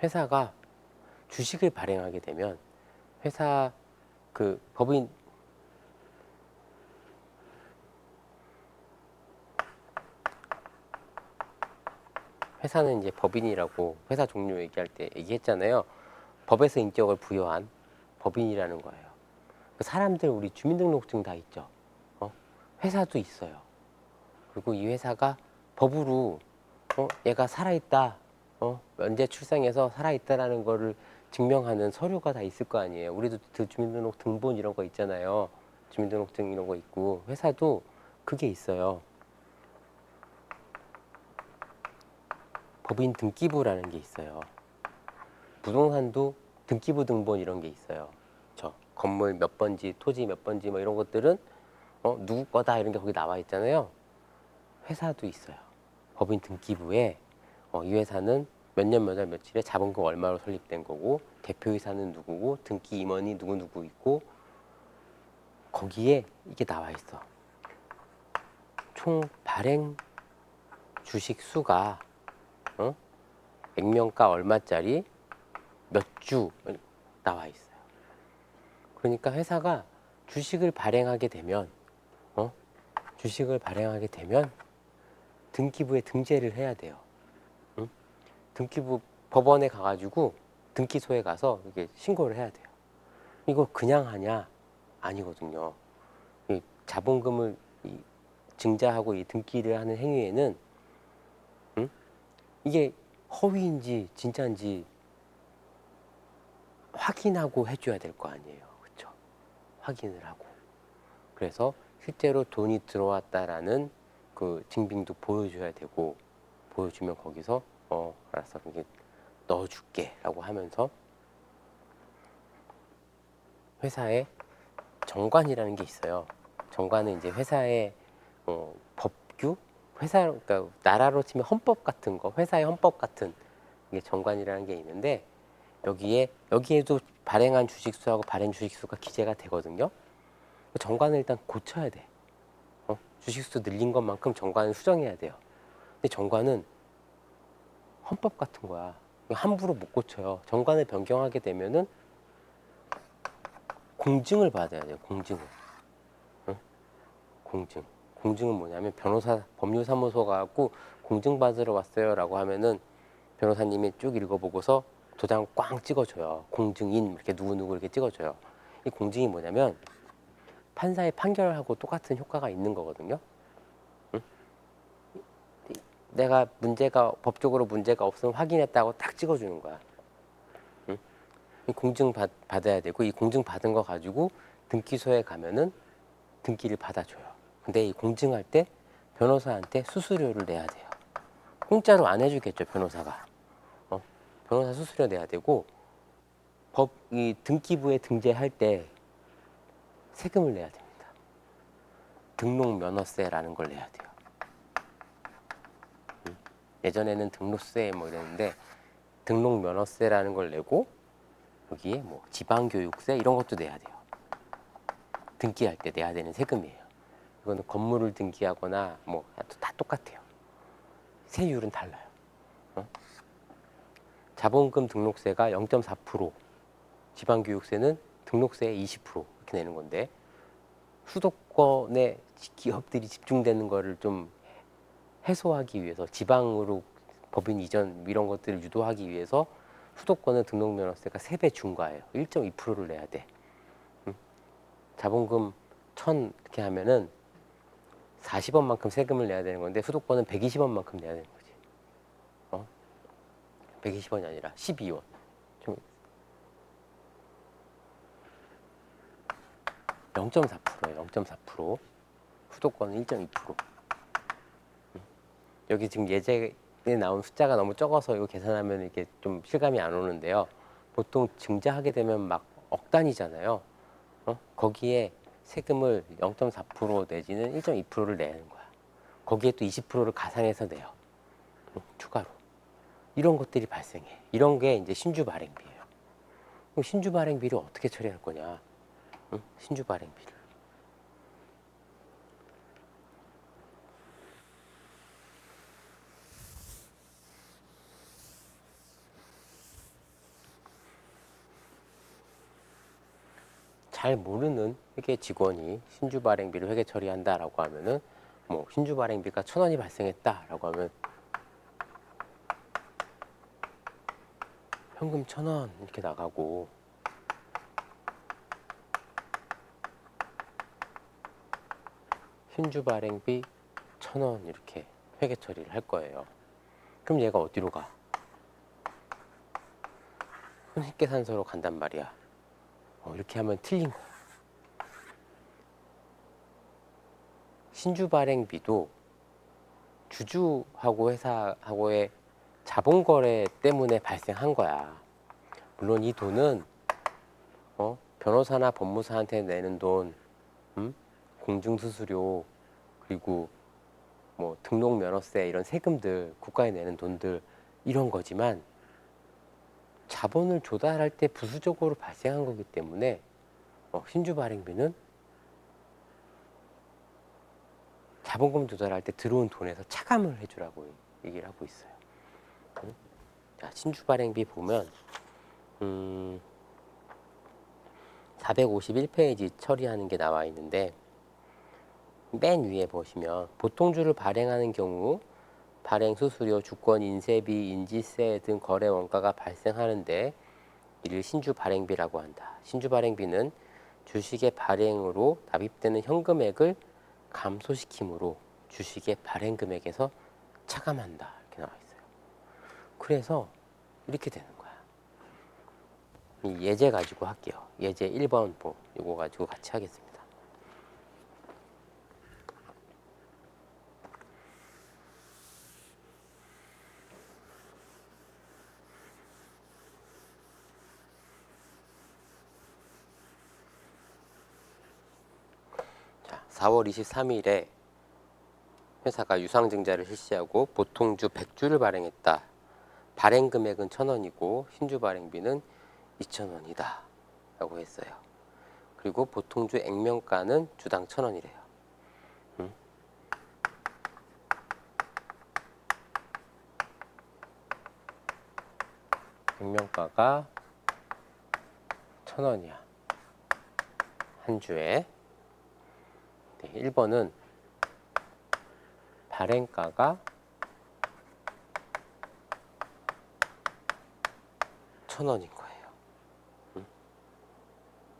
회사가 주식을 발행하게 되면 회사 그 법인 회사는 이제 법인이라고 회사 종류 얘기할 때 얘기했잖아요. 법에서 인격을 부여한 법인이라는 거예요. 사람들 우리 주민등록증 다 있죠. 회사도 있어요. 그리고 이 회사가 법으로 얘가 살아있다. 면제 출생해서 살아있다라는 거를 증명하는 서류가 다 있을 거 아니에요. 우리도 주민등록 등본 이런 거 있잖아요. 주민등록증 이런 거 있고 회사도 그게 있어요. 법인 등기부라는 게 있어요. 부동산도 등기부 등본 이런 게 있어요. 저 건물 몇 번지, 토지 몇 번지 뭐 이런 것들은 누구 거다 이런 게 거기 나와 있잖아요. 회사도 있어요. 법인 등기부에 이 회사는 몇 년 몇 월 며칠에 자본금 얼마로 설립된 거고 대표이사는 누구고 등기 임원이 누구 있고 거기에 이게 나와 있어. 총 발행 주식 수가 액면가 얼마짜리 몇 주 나와 있어요. 그러니까 회사가 주식을 발행하게 되면 주식을 발행하게 되면 등기부에 등재를 해야 돼요. 등기부 법원에 가가지고 등기소에 가서 이게 신고를 해야 돼요. 이거 그냥 하냐? 아니거든요. 이 자본금을 증자하고 이 등기를 하는 행위에는 이게 허위인지 진짜인지 확인하고 해줘야 될 거 아니에요. 그렇죠? 확인을 하고. 그래서 실제로 돈이 들어왔다라는 그 증빙도 보여줘야 되고 보여주면 거기서 알았어. 이게 넣어줄게 라고 하면서 회사에 정관이라는 게 있어요. 정관은 이제 회사의 법규? 그러니까 나라로 치면 헌법 같은 거, 회사의 헌법 같은 게 정관이라는 게 있는데 여기에도 발행한 주식수하고 발행 주식수가 기재가 되거든요. 정관을 일단 고쳐야 돼. 주식수 늘린 것만큼 정관을 수정해야 돼요. 근데 정관은 헌법 같은 거야. 함부로 못 고쳐요. 정관을 변경하게 되면은 공증을 받아야 돼요. 공증을. 공증. 공증은 뭐냐면 변호사 법률사무소 가고 공증 받으러 왔어요라고 하면은 변호사님이 쭉 읽어보고서 도장 꽝 찍어줘요. 공증인 이렇게 누구누구 이렇게 찍어줘요. 이 공증이 뭐냐면 판사의 판결하고 똑같은 효과가 있는 거거든요. 응? 내가 법적으로 문제가 없으면 확인했다고 딱 찍어주는 거야. 응? 이 공증 받아야 되고 이 공증 받은 거 가지고 등기소에 가면은 등기를 받아줘요. 근데 이 공증할 때 변호사한테 수수료를 내야 돼요. 공짜로 안 해주겠죠, 변호사가. 변호사 수수료 내야 되고 이 등기부에 등재할 때 세금을 내야 됩니다. 등록면허세라는 걸 내야 돼요. 예전에는 등록세 뭐 이랬는데 등록면허세라는 걸 내고 여기에 뭐 지방교육세 이런 것도 내야 돼요. 등기할 때 내야 되는 세금이에요. 이거는 건물을 등기하거나 뭐 다 똑같아요. 세율은 달라요. 자본금 등록세가 0.4%, 지방교육세는 등록세의 20% 이렇게 내는 건데 수도권에 기업들이 집중되는 거를 좀 해소하기 위해서 지방으로 법인 이전 이런 것들을 유도하기 위해서 수도권은 등록면허세가 3배 중과해요. 1.2%를 내야 돼. 자본금 1,000 이렇게 하면은 40원만큼 세금을 내야 되는 건데 수도권은 120원만큼 내야 되는 거지. 120원이 아니라 12원. 좀 0.4%예요. 0.4%. 수도권은 1.2%. 여기 지금 예제에 나온 숫자가 너무 적어서 이거 계산하면 이게 좀 실감이 안 오는데요. 보통 증자하게 되면 막 억 단위잖아요. 거기에 세금을 0.4% 내지는 1.2%를 내는 거야. 거기에 또 20%를 가상해서 내요. 추가로. 이런 것들이 발생해. 이런 게 이제 신주 발행비예요. 그럼 신주 발행비를 어떻게 처리할 거냐? 신주 발행비를. 잘 모르는 회계 직원이 신주 발행비를 회계 처리한다라고 하면은 뭐 신주 발행비가 1,000원이 발생했다라고 하면 현금 1,000원 이렇게 나가고 신주 발행비 1,000원 이렇게 회계 처리를 할 거예요. 그럼 얘가 어디로 가? 손익계산서로 간단 말이야. 이렇게 하면 틀린 거야. 신주 발행비도 주주하고 회사하고의 자본거래 때문에 발생한 거야. 물론 이 돈은 변호사나 법무사한테 내는 돈, 공증수수료, 그리고 뭐 등록면허세 이런 세금들, 국가에 내는 돈들 이런 거지만 자본을 조달할 때 부수적으로 발생한 거기 때문에 신주 발행비는 자본금 조달할 때 들어온 돈에서 차감을 해주라고 얘기를 하고 있어요. 자, 신주 발행비 보면 451페이지 처리하는 게 나와 있는데 맨 위에 보시면 보통주를 발행하는 경우 발행 수수료, 주권 인쇄비, 인지세 등 거래 원가가 발생하는데 이를 신주 발행비라고 한다. 신주 발행비는 주식의 발행으로 납입되는 현금액을 감소시키므로 주식의 발행 금액에서 차감한다. 이렇게 나와 있어요. 그래서 이렇게 되는 거야. 이 예제 가지고 할게요. 예제 1번 이거 가지고 같이 하겠습니다. 자, 4월 23일에 회사가 유상증자를 실시하고 보통주 100주를 발행했다. 발행 금액은 1,000원이고 신주 발행비는 2,000원이다 라고 했어요. 그리고 보통주 액면가는 주당 1,000원이래요. 액면가가 1,000원이야. 한 주에. 네, 1번은 발행가가 1,000원인 거예요.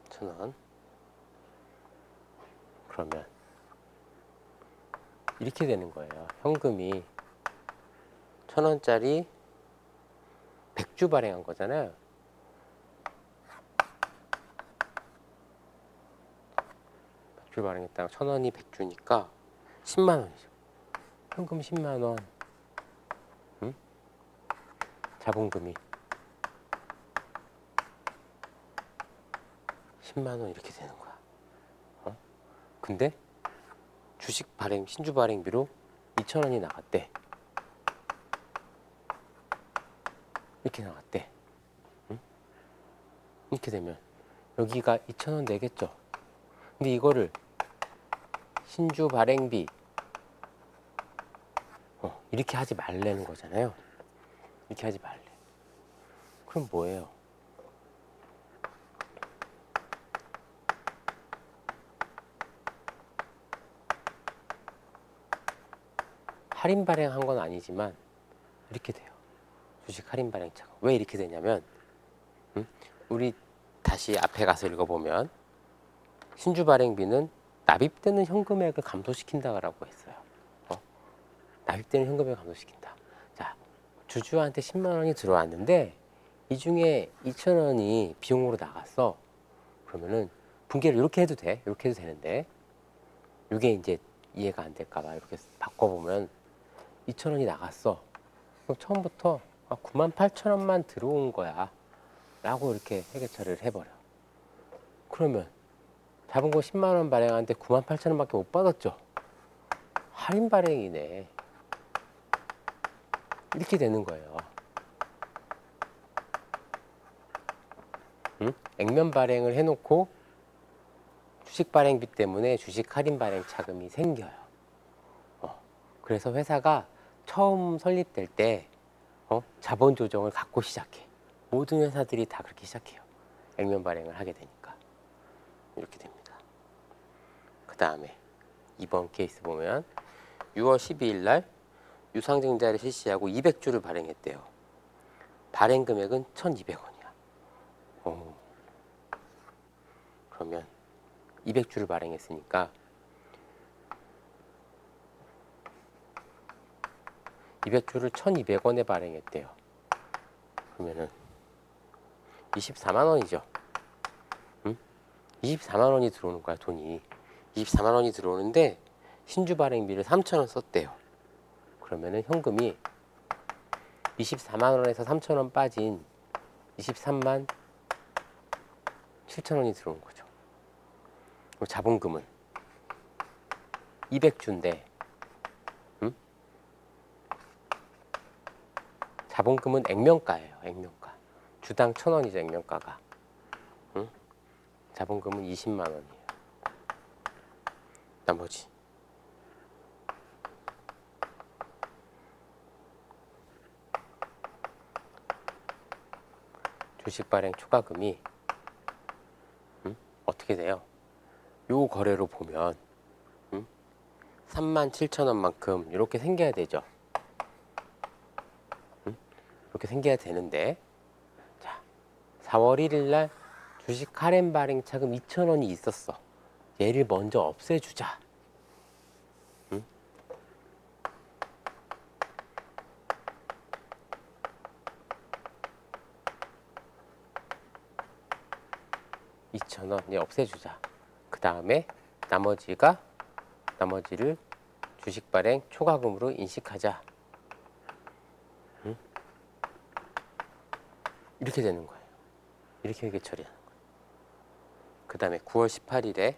1,000원. 그러면 이렇게 되는 거예요. 현금이 1,000원짜리 100주 발행한 거잖아요. 100주 발행했다가 1,000원이 100주니까 10만 원이죠. 현금 10만 원. 자본금이 10만 원 이렇게 되는 거야. 근데 주식 발행, 신주 발행비로 2,000원이 나갔대. 이렇게 나갔대. 이렇게 되면 여기가 2,000원 내겠죠. 근데 이거를 신주 발행비 이렇게 하지 말라는 거잖아요. 이렇게 하지 말래. 그럼 뭐예요? 할인 발행한 건 아니지만 이렇게 돼요. 주식 할인 발행차가. 왜 이렇게 되냐면 우리 다시 앞에 가서 읽어보면 신주 발행비는 납입되는 현금액을 감소시킨다라고 했어요. 납입되는 현금액을 감소시킨다. 자, 주주한테 10만 원이 들어왔는데 이 중에 2,000원이 비용으로 나갔어. 그러면은 분개를 이렇게 해도 돼. 이렇게 해도 되는데 이게 이제 이해가 안 될까봐 이렇게 바꿔보면 2,000원이 나갔어. 그럼 처음부터 98,000원만 들어온 거야 라고 이렇게 회계처리를 해버려. 그러면 자본금 10만 원 발행하는데 98,000원밖에 못 받았죠. 할인 발행이네. 이렇게 되는 거예요. 액면 발행을 해놓고 주식 발행비 때문에 주식 할인 발행 차금이 생겨요. 그래서 회사가 처음 설립될 때 자본 조정을 갖고 시작해. 모든 회사들이 다 그렇게 시작해요. 액면 발행을 하게 되니까. 이렇게 됩니다. 그 다음에 이번 케이스 보면 6월 12일 날 유상증자를 실시하고 200주를 발행했대요. 발행 금액은 1,200원이야. 그러면 200주를 발행했으니까 200주를 1,200원에 발행했대요. 그러면은 24만 원이죠. 24만 원이 들어오는 거야, 돈이. 24만 원이 들어오는데 신주 발행비를 3,000원 썼대요. 그러면은 현금이 24만 원에서 3,000원 빠진 23만 7천 원이 들어온 거죠. 그리고 자본금은 200주인데 자본금은 액면가예요. 액면가. 주당 1,000원이죠, 액면가가. 응? 자본금은 20만 원이에요. 나머지 주식 발행 초과금이 어떻게 돼요? 요 거래로 보면 37,000원만큼 이렇게 생겨야 되죠. 이렇게 생겨야 되는데, 자, 4월 1일 날 주식 할인 발행 차금 2,000원이 있었어. 얘를 먼저 없애주자. 2,000원 얘 없애주자. 그 다음에 나머지를 주식 발행 초과금으로 인식하자. 이렇게 되는 거예요. 이렇게 회계 처리하는 거예요. 그 다음에 9월 18일에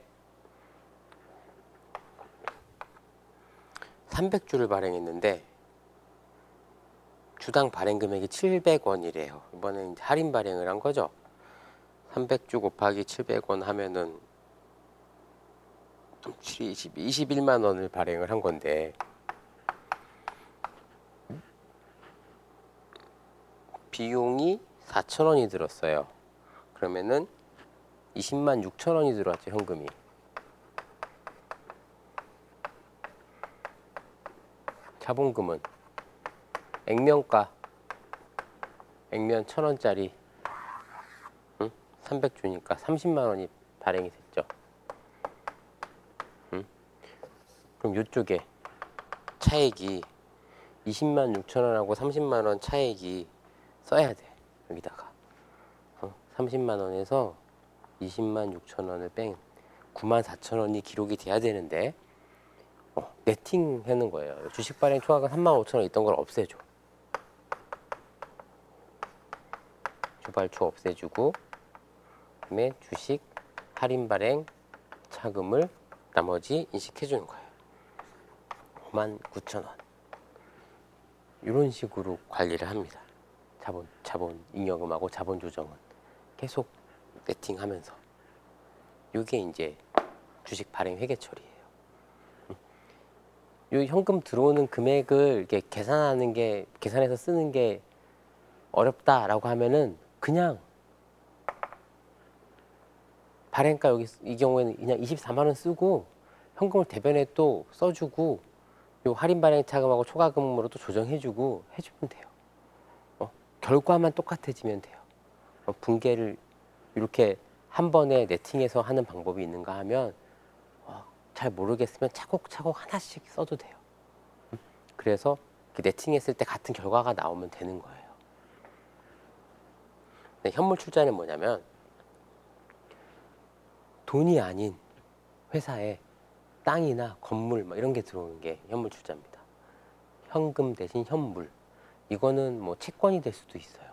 300주를 발행했는데 주당 발행 금액이 700원이래요. 이번엔 할인 발행을 한 거죠. 300주 곱하기 700원 하면은 21만 원을 발행을 한 건데, 비용이 4,000원이 들었어요. 그러면은 20만 6천 원이 들어왔죠, 현금이. 자본금은 액면가, 액면 1,000원짜리 300주니까 30만 원이 발행이 됐죠. 그럼 이쪽에 차액이 20만 6천 원하고 30만 원 차액이 써야 돼. 여기다가 30만 원에서 20만 6천 원을 뺀 9만 4천 원이 기록이 돼야 되는데, 네팅 하는 거예요. 주식 발행 초과금 3만 5천 원 있던 걸 없애줘. 주발초 없애주고, 그다음에 주식 할인 발행 차금을 나머지 인식해 주는 거예요. 5만 9천 원. 이런 식으로 관리를 합니다. 자본 잉여금하고 자본 조정은 계속 네팅하면서. 이게 이제 주식 발행 회계 처리예요. 이 현금 들어오는 금액을 이렇게 계산해서 쓰는 게 어렵다라고 하면은 그냥 발행가 여기 이 경우에는 그냥 24만 원 쓰고 현금을 대변에 또 써주고 요 할인 발행 차금하고 초과금으로 또 조정해주고 해주면 돼요. 결과만 똑같아지면 돼요. 분괴를 이렇게 한 번에 네팅해서 하는 방법이 있는가 하면 잘 모르겠으면 차곡차곡 하나씩 써도 돼요. 그래서 네팅했을 때 같은 결과가 나오면 되는 거예요. 근데 현물 출자는 뭐냐면 돈이 아닌 회사에 땅이나 건물 이런 게 들어오는 게 현물 출자입니다. 현금 대신 현물. 이거는 뭐 채권이 될 수도 있어요.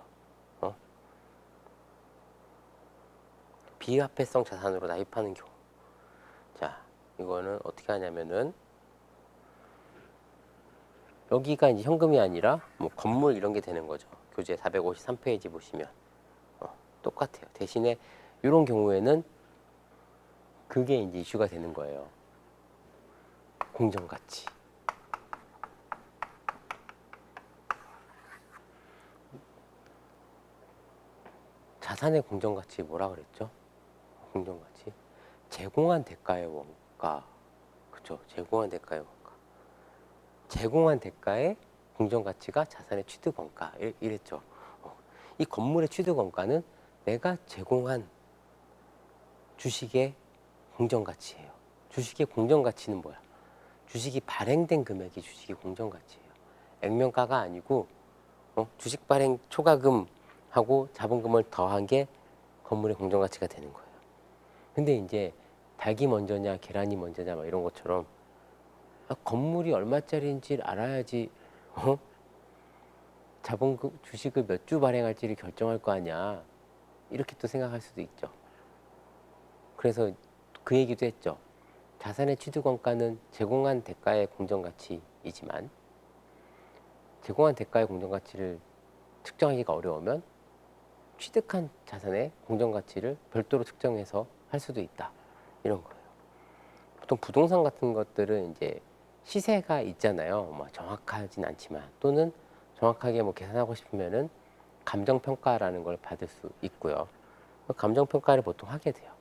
비화폐성 자산으로 납입하는 경우. 자, 이거는 어떻게 하냐면은 여기가 이제 현금이 아니라 뭐 건물 이런 게 되는 거죠. 교재 453페이지 보시면 똑같아요. 대신에 이런 경우에는 그게 이제 이슈가 되는 거예요. 공정가치. 자산의 공정가치 뭐라 그랬죠? 공정가치. 제공한 대가의 원가. 그렇죠. 제공한 대가의 원가. 제공한 대가의 공정가치가 자산의 취득 원가. 이랬죠. 이 건물의 취득 원가는 내가 제공한 주식의 공정가치예요. 주식의 공정가치는 뭐야? 주식이 발행된 금액이 주식의 공정가치예요. 액면가가 아니고 주식 발행 초과금하고 자본금을 더한 게 건물의 공정가치가 되는 거예요. 근데 이제 닭이 먼저냐 계란이 먼저냐 막 이런 것처럼 건물이 얼마짜리인지 알아야지 자본금 주식을 몇 주 발행할지를 결정할 거 아니야. 이렇게 또 생각할 수도 있죠. 그래서 그 얘기도 했죠. 자산의 취득 원가는 제공한 대가의 공정가치이지만 제공한 대가의 공정가치를 측정하기가 어려우면 취득한 자산의 공정 가치를 별도로 측정해서 할 수도 있다. 이런 거예요. 보통 부동산 같은 것들은 이제 시세가 있잖아요. 뭐 정확하진 않지만, 또는 정확하게 뭐 계산하고 싶으면은 감정평가라는 걸 받을 수 있고요. 감정평가를 보통 하게 돼요.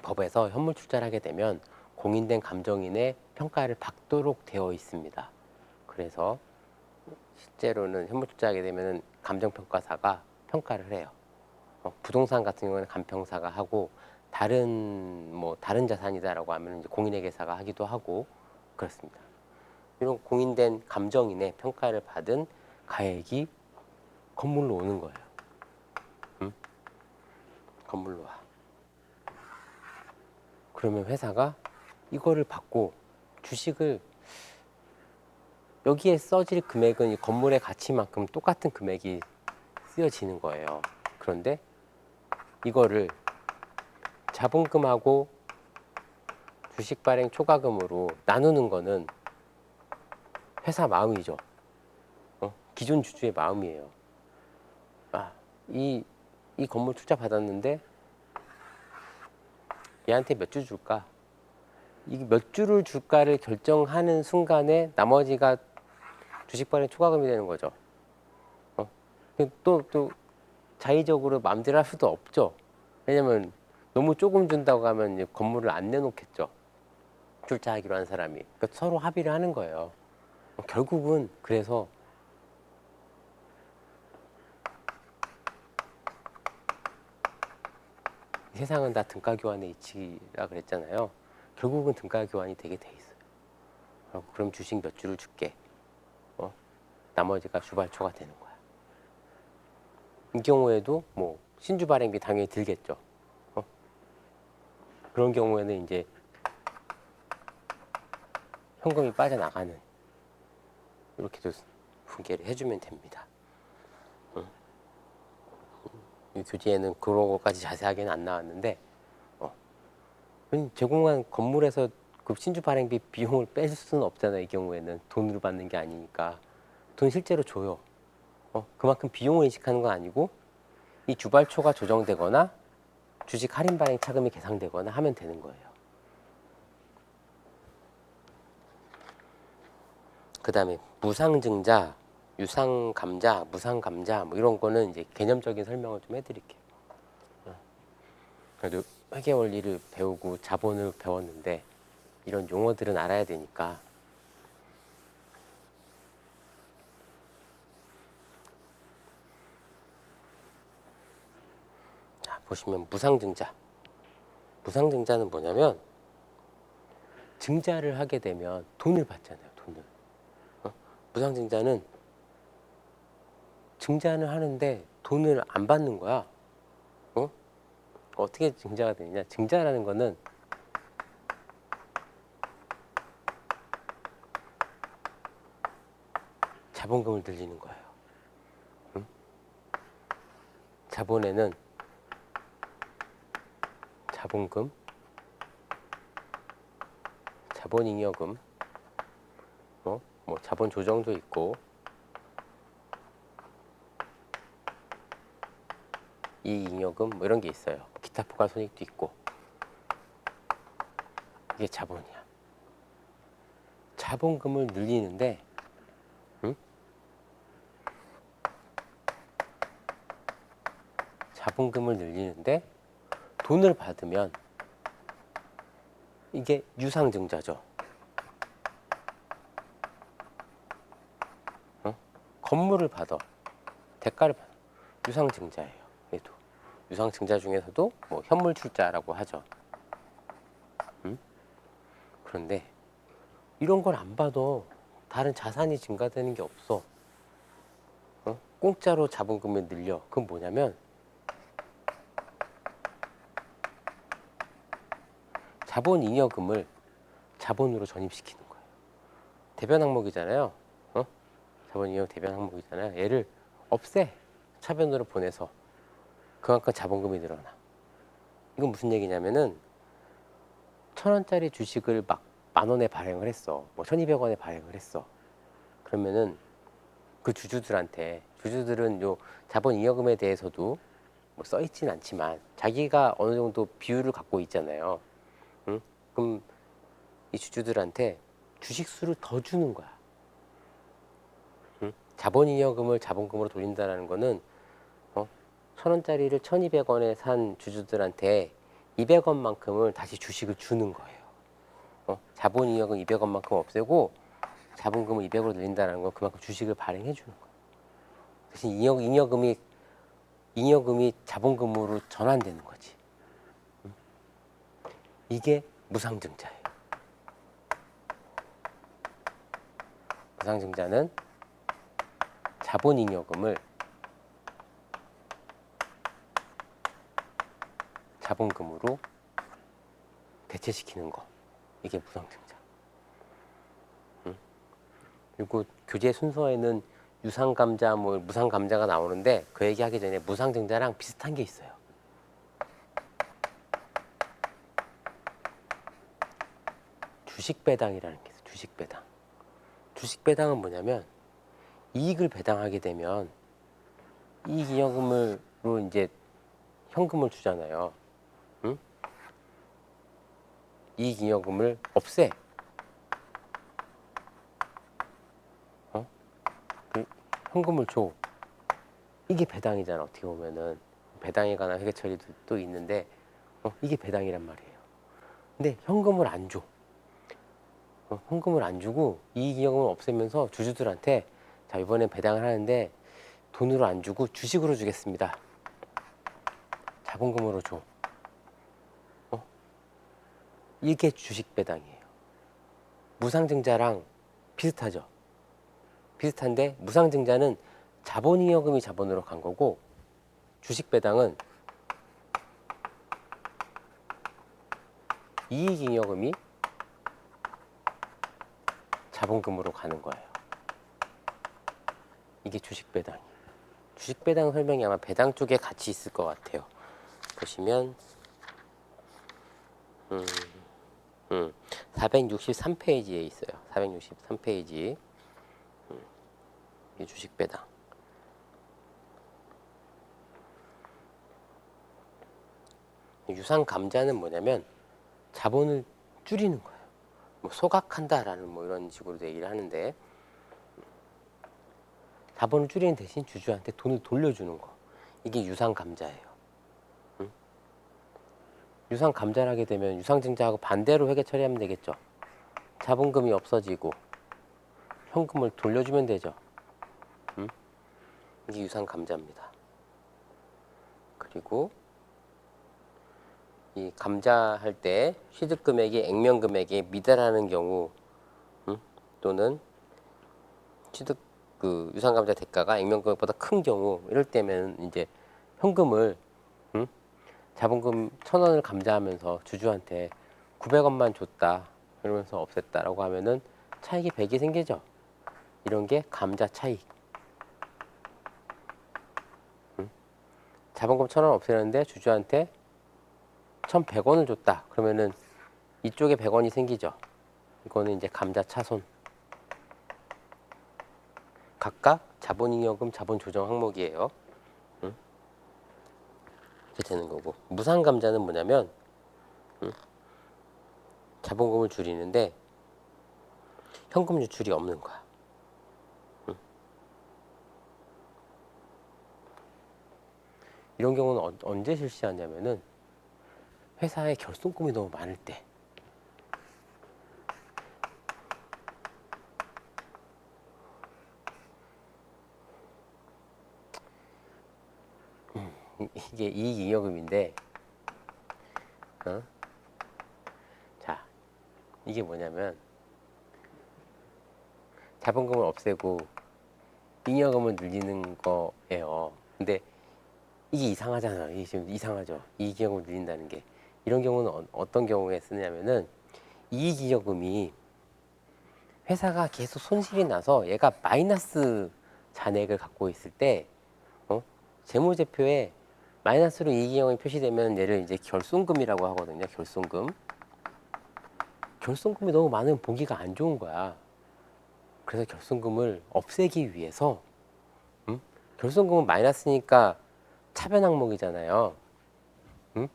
법에서 현물 출자를 하게 되면 공인된 감정인의 평가를 받도록 되어 있습니다. 그래서 실제로는 현물 출자하게 되면 감정평가사가 평가를 해요. 부동산 같은 경우는 감평사가 하고, 다른 자산이다라고 하면 이제 공인회계사가 하기도 하고 그렇습니다. 이런 공인된 감정인의 평가를 받은 가액이 건물로 오는 거예요. 건물로 와. 그러면 회사가 이거를 받고 주식을, 여기에 써질 금액은 이 건물의 가치만큼 똑같은 금액이 쓰여지는 거예요. 그런데 이거를 자본금하고 주식 발행 초과금으로 나누는 거는 회사 마음이죠. 기존 주주의 마음이에요. 이 건물 투자 받았는데 얘한테 몇 주 줄까? 이 몇 주를 줄까를 결정하는 순간에 나머지가 주식 발행 초과금이 되는 거죠. 또 자의적으로 마음대로 할 수도 없죠. 왜냐면 너무 조금 준다고 하면 이제 건물을 안 내놓겠죠. 출자하기로 한 사람이. 그러니까 서로 합의를 하는 거예요. 결국은 그래서 세상은 다 등가 교환의 이치라 그랬잖아요. 결국은 등가 교환이 되게 돼 있어요. 그럼 주식 몇 주를 줄게. 나머지가 주발초가 되는 거야. 이 경우에도 뭐 신주 발행비 당연히 들겠죠. 그런 경우에는 이제 현금이 빠져나가는, 이렇게도 분개를 해주면 됩니다. 이 교재에는 그런 것까지 자세하게는 안 나왔는데, 제공한 건물에서 그 신주 발행비 비용을 뺄 수는 없잖아요. 이 경우에는 돈으로 받는 게 아니니까. 돈 실제로 줘요. 그만큼 비용을 인식하는 건 아니고, 이 주발초가 조정되거나 주식 할인 발행 차금이 계상되거나 하면 되는 거예요. 그 다음에 무상증자, 유상감자, 무상감자 뭐 이런 거는 이제 개념적인 설명을 좀 해드릴게요. 그래도 회계 원리를 배우고 자본을 배웠는데 이런 용어들은 알아야 되니까. 자, 보시면 무상증자. 무상증자는 뭐냐면 증자를 하게 되면 돈을 받잖아요. 돈을. 무상증자는 증자는 하는데 돈을 안 받는 거야. 어떻게 증자가 되느냐? 증자라는 거는 자본금을 늘리는 거예요. 자본에는 자본금, 자본잉여금, 뭐 자본 조정도 있고 이익잉여금 뭐 이런 게 있어요. 기타 포괄손익도 있고. 이게 자본이야. 자본금을 늘리는데 자본금을 늘리는데 돈을 받으면 이게 유상증자죠. 건물을 받아, 대가를 받아, 유상증자예요. 얘도 유상증자 중에서도 뭐 현물출자라고 하죠. 그런데 이런 걸 안 봐도 다른 자산이 증가되는 게 없어. 공짜로 자본금을 늘려. 그건 뭐냐면 자본잉여금을 자본으로 전입시키는 거예요. 대변 항목이잖아요. 자본잉여 대변 항목이잖아요. 얘를 없애. 차변으로 보내서 그만큼 자본금이 늘어나. 이건 무슨 얘기냐면은 1,000원짜리 주식을 막 10,000원에 발행을 했어. 뭐 1,200원에 발행을 했어. 그러면은 그 주주들한테 주주들은 요 자본잉여금에 대해서도 뭐 써있진 않지만 자기가 어느 정도 비율을 갖고 있잖아요. 응? 그럼 이 주주들한테 주식수를 더 주는 거야. 응? 자본잉여금을 자본금으로 돌린다는 거는 1,000원짜리를 1,200원에 산 주주들한테 200원만큼을 다시 주식을 주는 거예요. 자본잉여금 200원만큼 없애고 자본금을 200으로 늘린다는 건 그만큼 주식을 발행해 주는 거예요. 대신 잉여금이 자본금으로 전환되는 거지. 이게 무상증자예요. 무상증자는 자본잉여금을 자본금으로 대체시키는 거. 이게 무상증자. 그리고 교재 순서에는 유상감자, 뭐 무상감자가 나오는데 그 얘기하기 전에 무상증자랑 비슷한 게 있어요. 주식배당이라는 게 있어요. 주식배당. 주식배당은 뭐냐면 이익을 배당하게 되면 이익잉여금으로 이제 현금을 주잖아요. 응? 이익잉여금을 없애. 그 현금을 줘. 이게 배당이잖아. 어떻게 보면은 배당에 관한 회계 처리도 또 있는데 이게 배당이란 말이에요. 근데 현금을 안 줘. 현금을 안 주고 이익잉여금을 없애면서 주주들한테 자 이번엔 배당을 하는데 돈으로 안 주고 주식으로 주겠습니다. 자본금으로 줘. 이게 주식배당이에요. 무상증자랑 비슷하죠. 비슷한데 무상증자는 자본잉여금이 자본으로 간 거고 주식배당은 이익잉여금이 자본금으로 가는 거예요. 이게 주식배당이에요. 주식배당 설명이 아마 배당 쪽에 같이 있을 것 같아요. 보시면 463페이지에 있어요. 463페이지. 이 주식배당. 유상감자는 뭐냐면 자본을 줄이는 거예요. 뭐 소각한다라는 뭐 이런 식으로 얘기를 하는데 자본을 줄이는 대신 주주한테 돈을 돌려주는 거. 이게 유상감자예요. 유상감자를 하게 되면 유상증자하고 반대로 회계 처리하면 되겠죠. 자본금이 없어지고 현금을 돌려주면 되죠. 이게 유상감자입니다. 그리고 이 감자할 때 취득금액이 액면금액에 미달하는 경우 또는 취득 그 유상감자 대가가 액면금액보다 큰 경우 이럴 때면 이제 현금을 자본금 1,000원을 감자하면서 주주한테 900원만 줬다 이러면서 없앴다라고 하면은 차익이 100이 생기죠. 이런 게 감자 차익. 자본금 1,000원 없애는데 주주한테 1,100원을 줬다. 그러면은 이쪽에 100원이 생기죠. 이거는 이제 감자 차손. 각각 자본잉여금, 자본조정 항목이에요. 이렇게 되는 거고. 무상감자는 뭐냐면 자본금을 줄이는데 현금 유출이 없는 거야. 이런 경우는 언제 실시하냐면은 회사에 결손금이 너무 많을 때. 이게 이익잉여금인데 자 이게 뭐냐면 자본금을 없애고 잉여금을 늘리는 거예요. 근데 이게 이상하잖아요. 이게 지금 이상하죠. 이익잉여금을 늘린다는 게. 이런 경우는 어떤 경우에 쓰냐면은 이익잉여금이 회사가 계속 손실이 나서 얘가 마이너스 잔액을 갖고 있을 때 재무제표에 마이너스로 이익잉여금이 표시되면 얘를 이제 결손금이라고 하거든요. 결손금. 결손금이 너무 많으면 보기가 안 좋은 거야. 그래서 결손금을 없애기 위해서 결손금은 마이너스니까 차변 항목이잖아요. 응?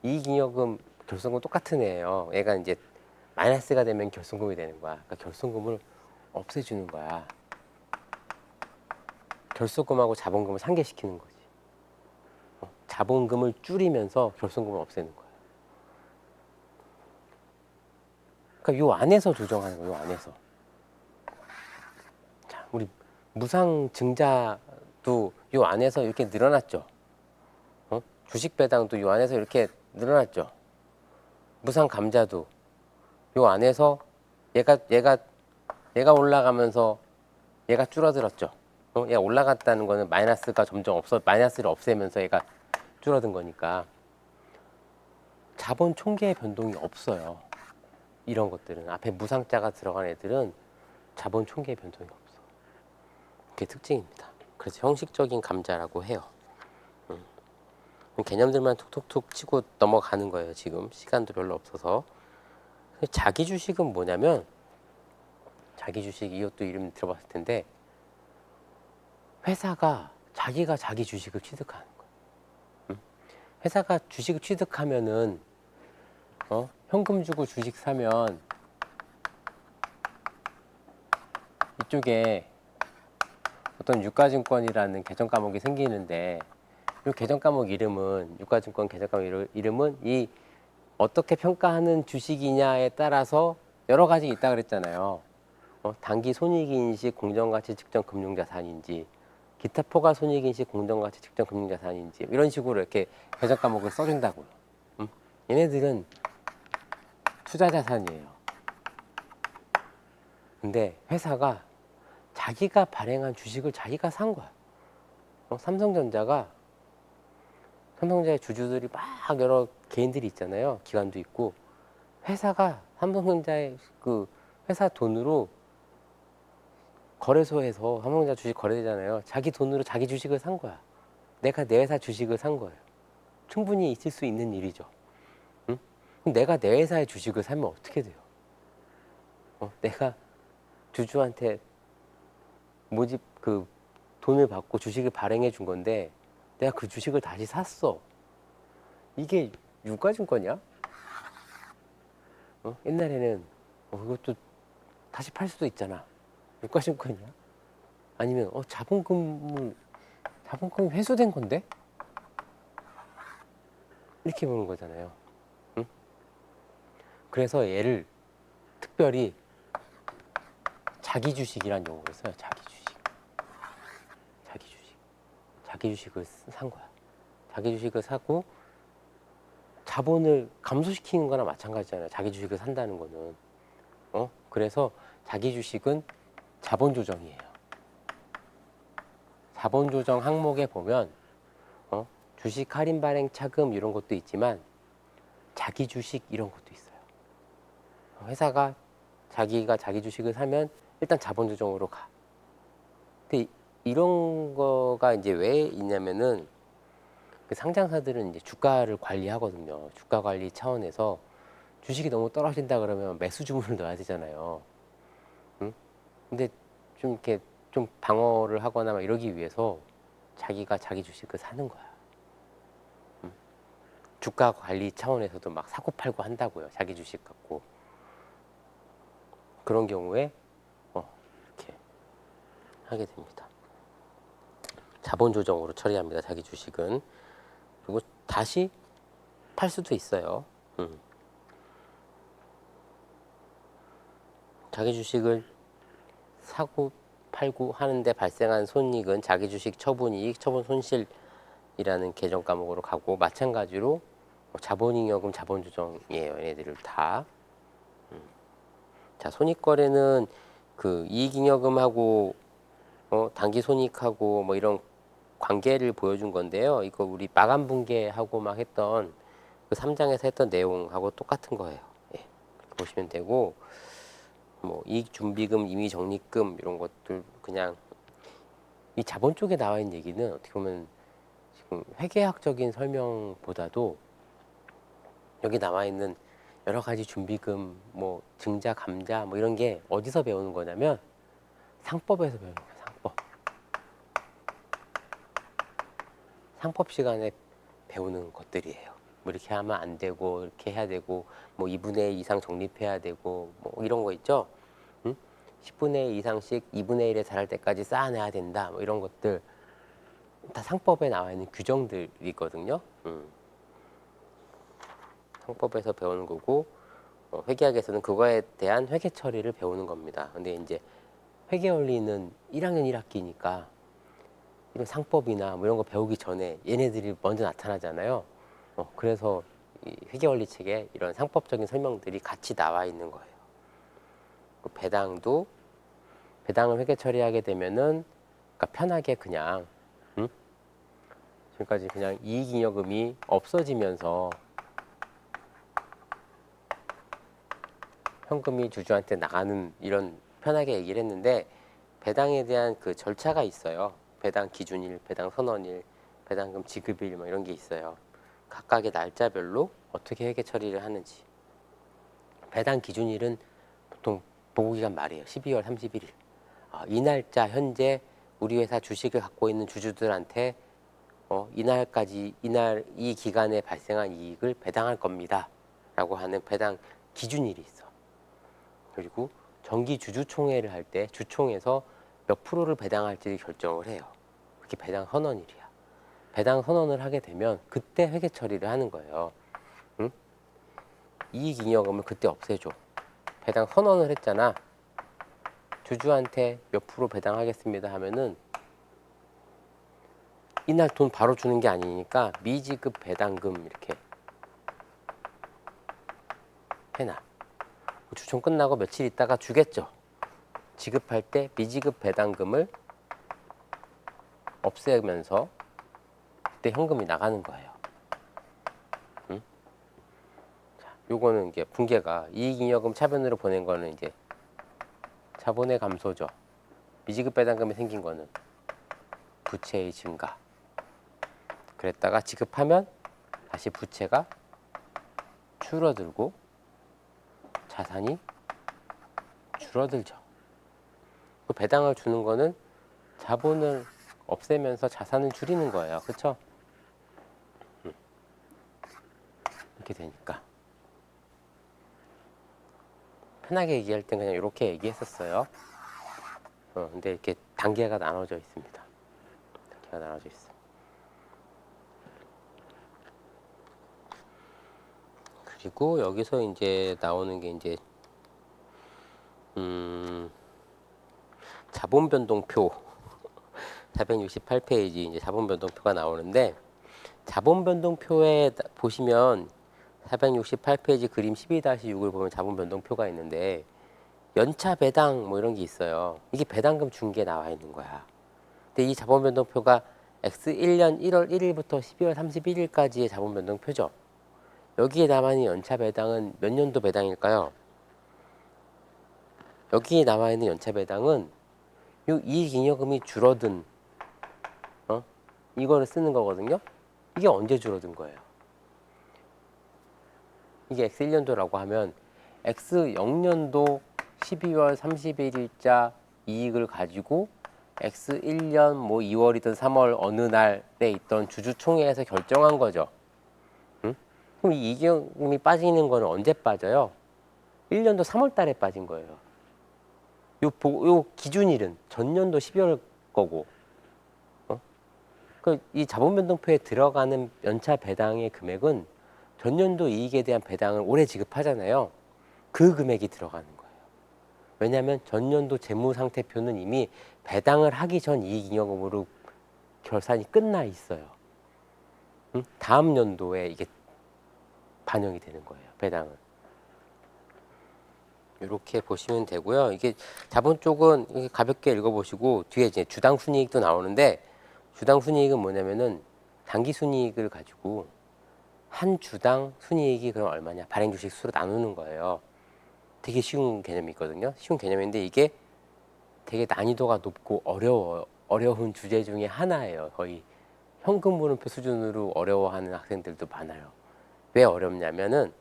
이익잉여금, 결손금 똑같은 애예요. 얘가 이제 마이너스가 되면 결손금이 되는 거야. 그러니까 결손금을 없애주는 거야. 결손금하고 자본금을 상쇄시키는 거지. 자본금을 줄이면서 결손금을 없애는 거야. 그러니까 요 안에서 조정하는 거야. 요 안에서. 자, 우리 무상 증자도 요 안에서 이렇게 늘어났죠. 주식 배당도 요 안에서 이렇게 늘어났죠. 무상 감자도 요 안에서 얘가 올라가면서 얘가 줄어들었죠. 얘가 올라갔다는 거는 마이너스가 점점 마이너스를 없애면서 얘가 줄어든 거니까 자본 총계의 변동이 없어요. 이런 것들은 앞에 무상자가 들어간 애들은 자본 총계의 변동이 없어. 그게 특징입니다. 그래서 형식적인 감자라고 해요. 개념들만 툭툭툭 치고 넘어가는 거예요. 지금 시간도 별로 없어서. 자기 주식은 뭐냐면, 자기 주식, 이것도 이름 들어봤을 텐데, 회사가 자기가 자기 주식을 취득하는 거예요. 회사가 주식을 취득하면은 현금 주고 주식 사면 이쪽에 어떤 유가증권이라는 계정 과목이 생기는데, 이 계정 과목 이름은, 유가증권 계정 과목 이름은 이 어떻게 평가하는 주식이냐에 따라서 여러 가지 있다 그랬잖아요. 단기 손익인식 공정가치 측정 금융자산인지, 기타 포괄 손익인식 공정가치 측정 금융자산인지, 이런 식으로 이렇게 계정 과목을 써준다고요. 얘네들은 투자자산이에요. 근데 회사가 자기가 발행한 주식을 자기가 산 거야. 삼성전자의 주주들이 막 여러 개인들이 있잖아요. 기관도 있고. 회사가 삼성전자의 그 회사 돈으로 거래소에서 삼성전자 주식 거래되잖아요. 자기 돈으로 자기 주식을 산 거야. 내가 내 회사 주식을 산 거예요. 충분히 있을 수 있는 일이죠. 응? 그럼 내가 내 회사의 주식을 사면 어떻게 돼요? 내가 주주한테 모집 그 돈을 받고 주식을 발행해 준 건데 내가 그 주식을 다시 샀어. 이게 유가증권이야? 옛날에는 그것도 다시 팔 수도 있잖아. 유가증권이야? 아니면 자본금이 회수된 건데? 이렇게 보는 거잖아요. 응? 그래서 얘를 특별히 자기 주식이란 용어를 써요. 자기 주식. 자기 주식을 산 거야. 자기 주식을 사고 자본을 감소시키는 거나 마찬가지잖아요. 자기 주식을 산다는 거는. 그래서 자기 주식은 자본 조정이에요. 자본 조정 항목에 보면 주식 할인 발행 차금 이런 것도 있지만 자기 주식 이런 것도 있어요. 회사가 자기가 자기 주식을 사면 일단 자본 조정으로 가. 근데 이런 거가 이제 왜 있냐면은 그 상장사들은 이제 주가를 관리하거든요. 주가 관리 차원에서 주식이 너무 떨어진다 그러면 매수 주문을 넣어야 되잖아요. 응? 근데 좀 이렇게 좀 방어를 하거나 막 이러기 위해서 자기가 자기 주식을 사는 거야. 주가 관리 차원에서도 막 사고 팔고 한다고요. 자기 주식 갖고. 그런 경우에 이렇게 하게 됩니다. 자본 조정으로 처리합니다. 자기 주식은. 그리고 다시 팔 수도 있어요. 자기 주식을 사고 팔고 하는데 발생한 손익은 자기 주식 처분이익, 처분 손실이라는 계정 과목으로 가고, 마찬가지로 자본잉여금, 자본조정이에요. 얘네들을 다. 자, 손익거래는 그 이익잉여금하고 단기 손익하고 뭐 이런 관계를 보여준 건데요. 이거 우리 마감 분괴하고 막 했던 그 3장에서 했던 내용하고 똑같은 거예요. 예, 그렇게 보시면 되고, 뭐 이익 준비금, 임의 적립금 이런 것들 그냥 이 자본 쪽에 나와 있는 얘기는 어떻게 보면 지금 회계학적인 설명보다도 여기 나와 있는 여러 가지 준비금, 뭐 증자, 감자 뭐 이런 게 어디서 배우는 거냐면 상법에서 배우는 거예요. 상법. 상법 시간에 배우는 것들이에요. 뭐 이렇게 하면 안 되고 이렇게 해야 되고 뭐 2분의 1 이상 적립해야 되고 뭐 이런 거 있죠. 응? 10분의 1 이상씩 2분의 1에 달할 때까지 쌓아내야 된다. 뭐 이런 것들 다 상법에 나와 있는 규정들이거든요. 상법에서 배우는 거고 회계학에서는 그거에 대한 회계 처리를 배우는 겁니다. 근데 이제 회계 원리는 1학년 1학기니까 이런 상법이나 뭐 이런 거 배우기 전에 얘네들이 먼저 나타나잖아요. 그래서 이 회계 원리 책에 이런 상법적인 설명들이 같이 나와 있는 거예요. 그 배당을 회계 처리하게 되면은 그러니까 편하게 그냥 지금까지 그냥 이익잉여금이 없어지면서 현금이 주주한테 나가는 이런 편하게 얘기를 했는데 배당에 대한 그 절차가 있어요. 배당 기준일, 배당 선언일, 배당금 지급일 뭐 이런 게 있어요. 각각의 날짜별로 어떻게 회계 처리를 하는지. 배당 기준일은 보통 보고기간 말이에요. 12월 31일. 이 날짜 현재 우리 회사 주식을 갖고 있는 주주들한테 이날 이 기간에 발생한 이익을 배당할 겁니다. 라고 하는 배당 기준일이 있어. 그리고 정기 주주총회를 할 때 주총에서 몇 프로를 배당할지 결정을 해요. 그게 배당 선언일이야. 배당 선언을 하게 되면 그때 회계 처리를 하는 거예요. 응? 이익잉여금을 그때 없애줘. 배당 선언을 했잖아. 주주한테 몇 프로 배당하겠습니다 하면은 이날 돈 바로 주는 게 아니니까 미지급 배당금 이렇게 해놔. 주총 끝나고 며칠 있다가 주겠죠. 지급할 때 미지급 배당금을 없애면서 그때 현금이 나가는 거예요. 응? 자, 요거는 이게 분계가 이익잉여금 차변으로 보낸 거는 이제 자본의 감소죠. 미지급 배당금이 생긴 거는 부채의 증가. 그랬다가 지급하면 다시 부채가 줄어들고 자산이 줄어들죠. 그 배당을 주는 거는 자본을 없애면서 자산을 줄이는 거예요. 그렇죠? 이렇게 되니까 편하게 얘기할 땐 그냥 이렇게 얘기했었어요. 근데 이렇게 단계가 나눠져 있습니다. 단계가 나눠져 있어. 그리고 여기서 이제 나오는 게 이제 자본 변동표 468페이지 이제 자본 변동표가 나오는데 자본 변동표에 보시면 468페이지 그림 12-6을 보면 자본 변동표가 있는데 연차 배당 뭐 이런 게 있어요. 이게 배당금 준 게 나와 있는 거야. 근데 이 자본 변동표가 X1년 1월 1일부터 12월 31일까지의 자본 변동표죠. 여기에 남아 있는 연차 배당은 몇 년도 배당일까요? 여기에 나와 있는 연차 배당은 이 이익잉여금이 줄어든 이거를 쓰는 거거든요. 이게 언제 줄어든 거예요? 이게 X1년도라고 하면 X0년도 12월 31일자 이익을 가지고 X1년 뭐 2월이든 3월 어느 날에 있던 주주총회에서 결정한 거죠. 응? 그럼 이 이익잉여금이 빠지는 거는 언제 빠져요? 1년도 3월 달에 빠진 거예요. 요 기준일은 전년도 12월 거고 이 자본변동표에 들어가는 연차 배당의 금액은 전년도 이익에 대한 배당을 올해 지급하잖아요. 그 금액이 들어가는 거예요. 왜냐하면 전년도 재무상태표는 이미 배당을 하기 전 이익잉여금으로 결산이 끝나 있어요. 다음 연도에 이게 반영이 되는 거예요. 배당은. 이렇게 보시면 되고요. 이게 자본 쪽은 이렇게 가볍게 읽어보시고 뒤에 이제 주당 순이익도 나오는데 주당 순이익은 뭐냐면은 당기 순이익을 가지고 한 주당 순이익이 그럼 얼마냐 발행 주식 수로 나누는 거예요. 되게 쉬운 개념이거든요. 쉬운 개념인데 이게 되게 난이도가 높고 어려운 주제 중에 하나예요. 거의 현금 물음표 수준으로 어려워하는 학생들도 많아요. 왜 어렵냐면은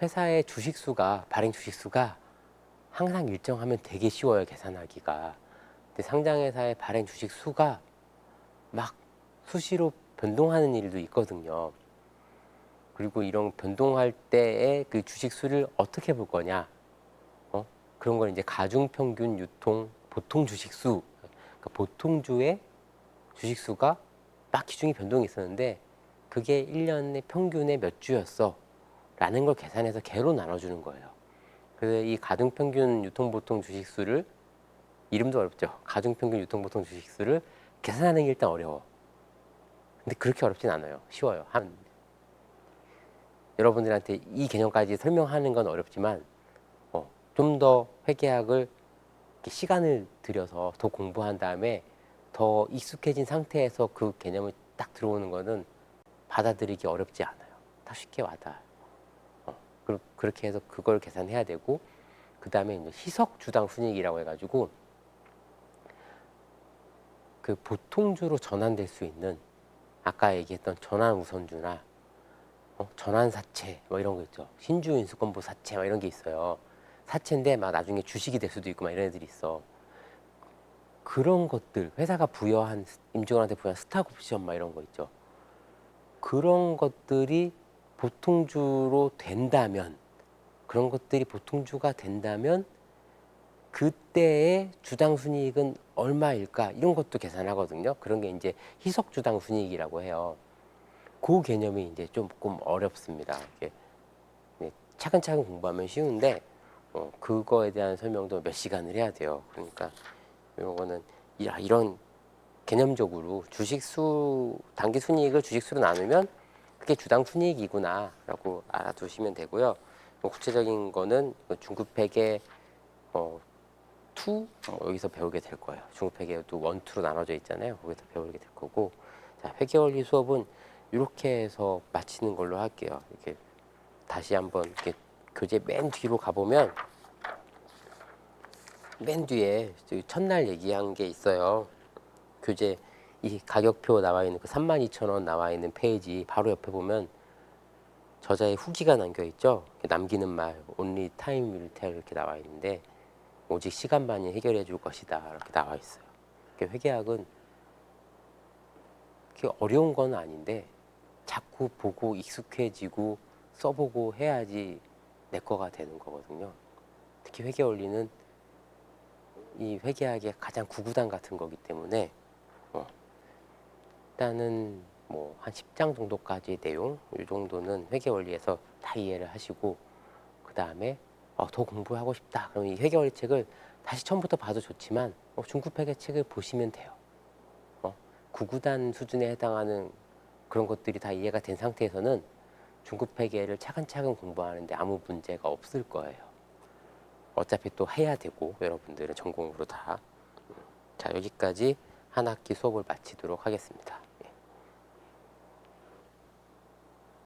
회사의 주식 수가 발행 주식 수가 항상 일정하면 되게 쉬워요 계산하기가. 근데 상장회사의 발행 주식 수가 막 수시로 변동하는 일도 있거든요. 그리고 이런 변동할 때의 그 주식수를 어떻게 볼 거냐, 그런 걸 이제 가중평균 유통 보통 주식수, 그러니까 보통주의 주식수가 막 기준이 변동이 있었는데 그게 1년의 평균의 몇 주였어 라는 걸 계산해서 개로 나눠주는 거예요. 그래서 이 가중평균 유통보통 주식수를, 이름도 어렵죠. 가중평균 유통보통 주식수를 계산하는 게 일단 어려워. 근데 그렇게 어렵진 않아요. 쉬워요. 여러분들한테 이 개념까지 설명하는 건 어렵지만 좀 더 회계학을 시간을 들여서 더 공부한 다음에 더 익숙해진 상태에서 그 개념을 딱 들어오는 거는 받아들이기 어렵지 않아요. 다 쉽게 와닿아요. 그렇게 해서 그걸 계산해야 되고, 그 다음에 이제 희석 주당 순이익이라고 해가지고 그 보통주로 전환될 수 있는, 아까 얘기했던 전환 우선주나 전환 사채 뭐 이런 거 있죠. 신주 인수권부 사채 막 이런 게 있어요. 사채인데 막 나중에 주식이 될 수도 있고 막 이런 애들이 있어. 그런 것들, 회사가 부여한, 임직원한테 부여한 스탁 옵션 막 이런 거 있죠. 그런 것들이 보통주로 된다면, 그런 것들이 보통주가 된다면 그때의 주당 순이익은 얼마일까, 이런 것도 계산하거든요. 그런 게 이제 희석 주당 순이익이라고 해요. 그 개념이 이제 조금 어렵습니다. 이게 차근차근 공부하면 쉬운데 그거에 대한 설명도 몇 시간을 해야 돼요. 그러니까 이거는 이런 개념적으로 주식수, 단기 순이익을 주식수로 나누면 그게 주당 순이익이구나 라고 알아두시면 되고요. 구체적인 거는 중급회계 2 여기서 배우게 될 거예요. 중급회계도 1, 2로 나눠져 있잖아요. 거기서 배우게 될 거고, 자, 회계원리 수업은 이렇게 해서 마치는 걸로 할게요. 이렇게 다시 한번 이렇게 교재 맨 뒤로 가보면 맨 뒤에 첫날 얘기한 게 있어요. 교재 이 가격표 나와 있는 그 32,000원 나와 있는 페이지 바로 옆에 보면 저자의 후기가 남겨 있죠. 남기는 말 only time will tell 이렇게 나와 있는데, 오직 시간만이 해결해 줄 것이다 이렇게 나와 있어요. 회계학은 그렇게 어려운 건 아닌데 자꾸 보고 익숙해지고 써보고 해야지 내 거가 되는 거거든요. 특히 회계 원리는 이 회계학의 가장 구구단 같은 거기 때문에 일단은 뭐 한 10장 정도까지의 내용, 이 정도는 회계 원리에서 다 이해를 하시고, 그 다음에 더 공부하고 싶다 그럼 이 회계 원리 책을 다시 처음부터 봐도 좋지만 중급 회계 책을 보시면 돼요. 구구단 수준에 해당하는 그런 것들이 다 이해가 된 상태에서는 중급 회계를 차근차근 공부하는데 아무 문제가 없을 거예요. 어차피 또 해야 되고, 여러분들은 전공으로 다. 자, 여기까지 한 학기 수업을 마치도록 하겠습니다.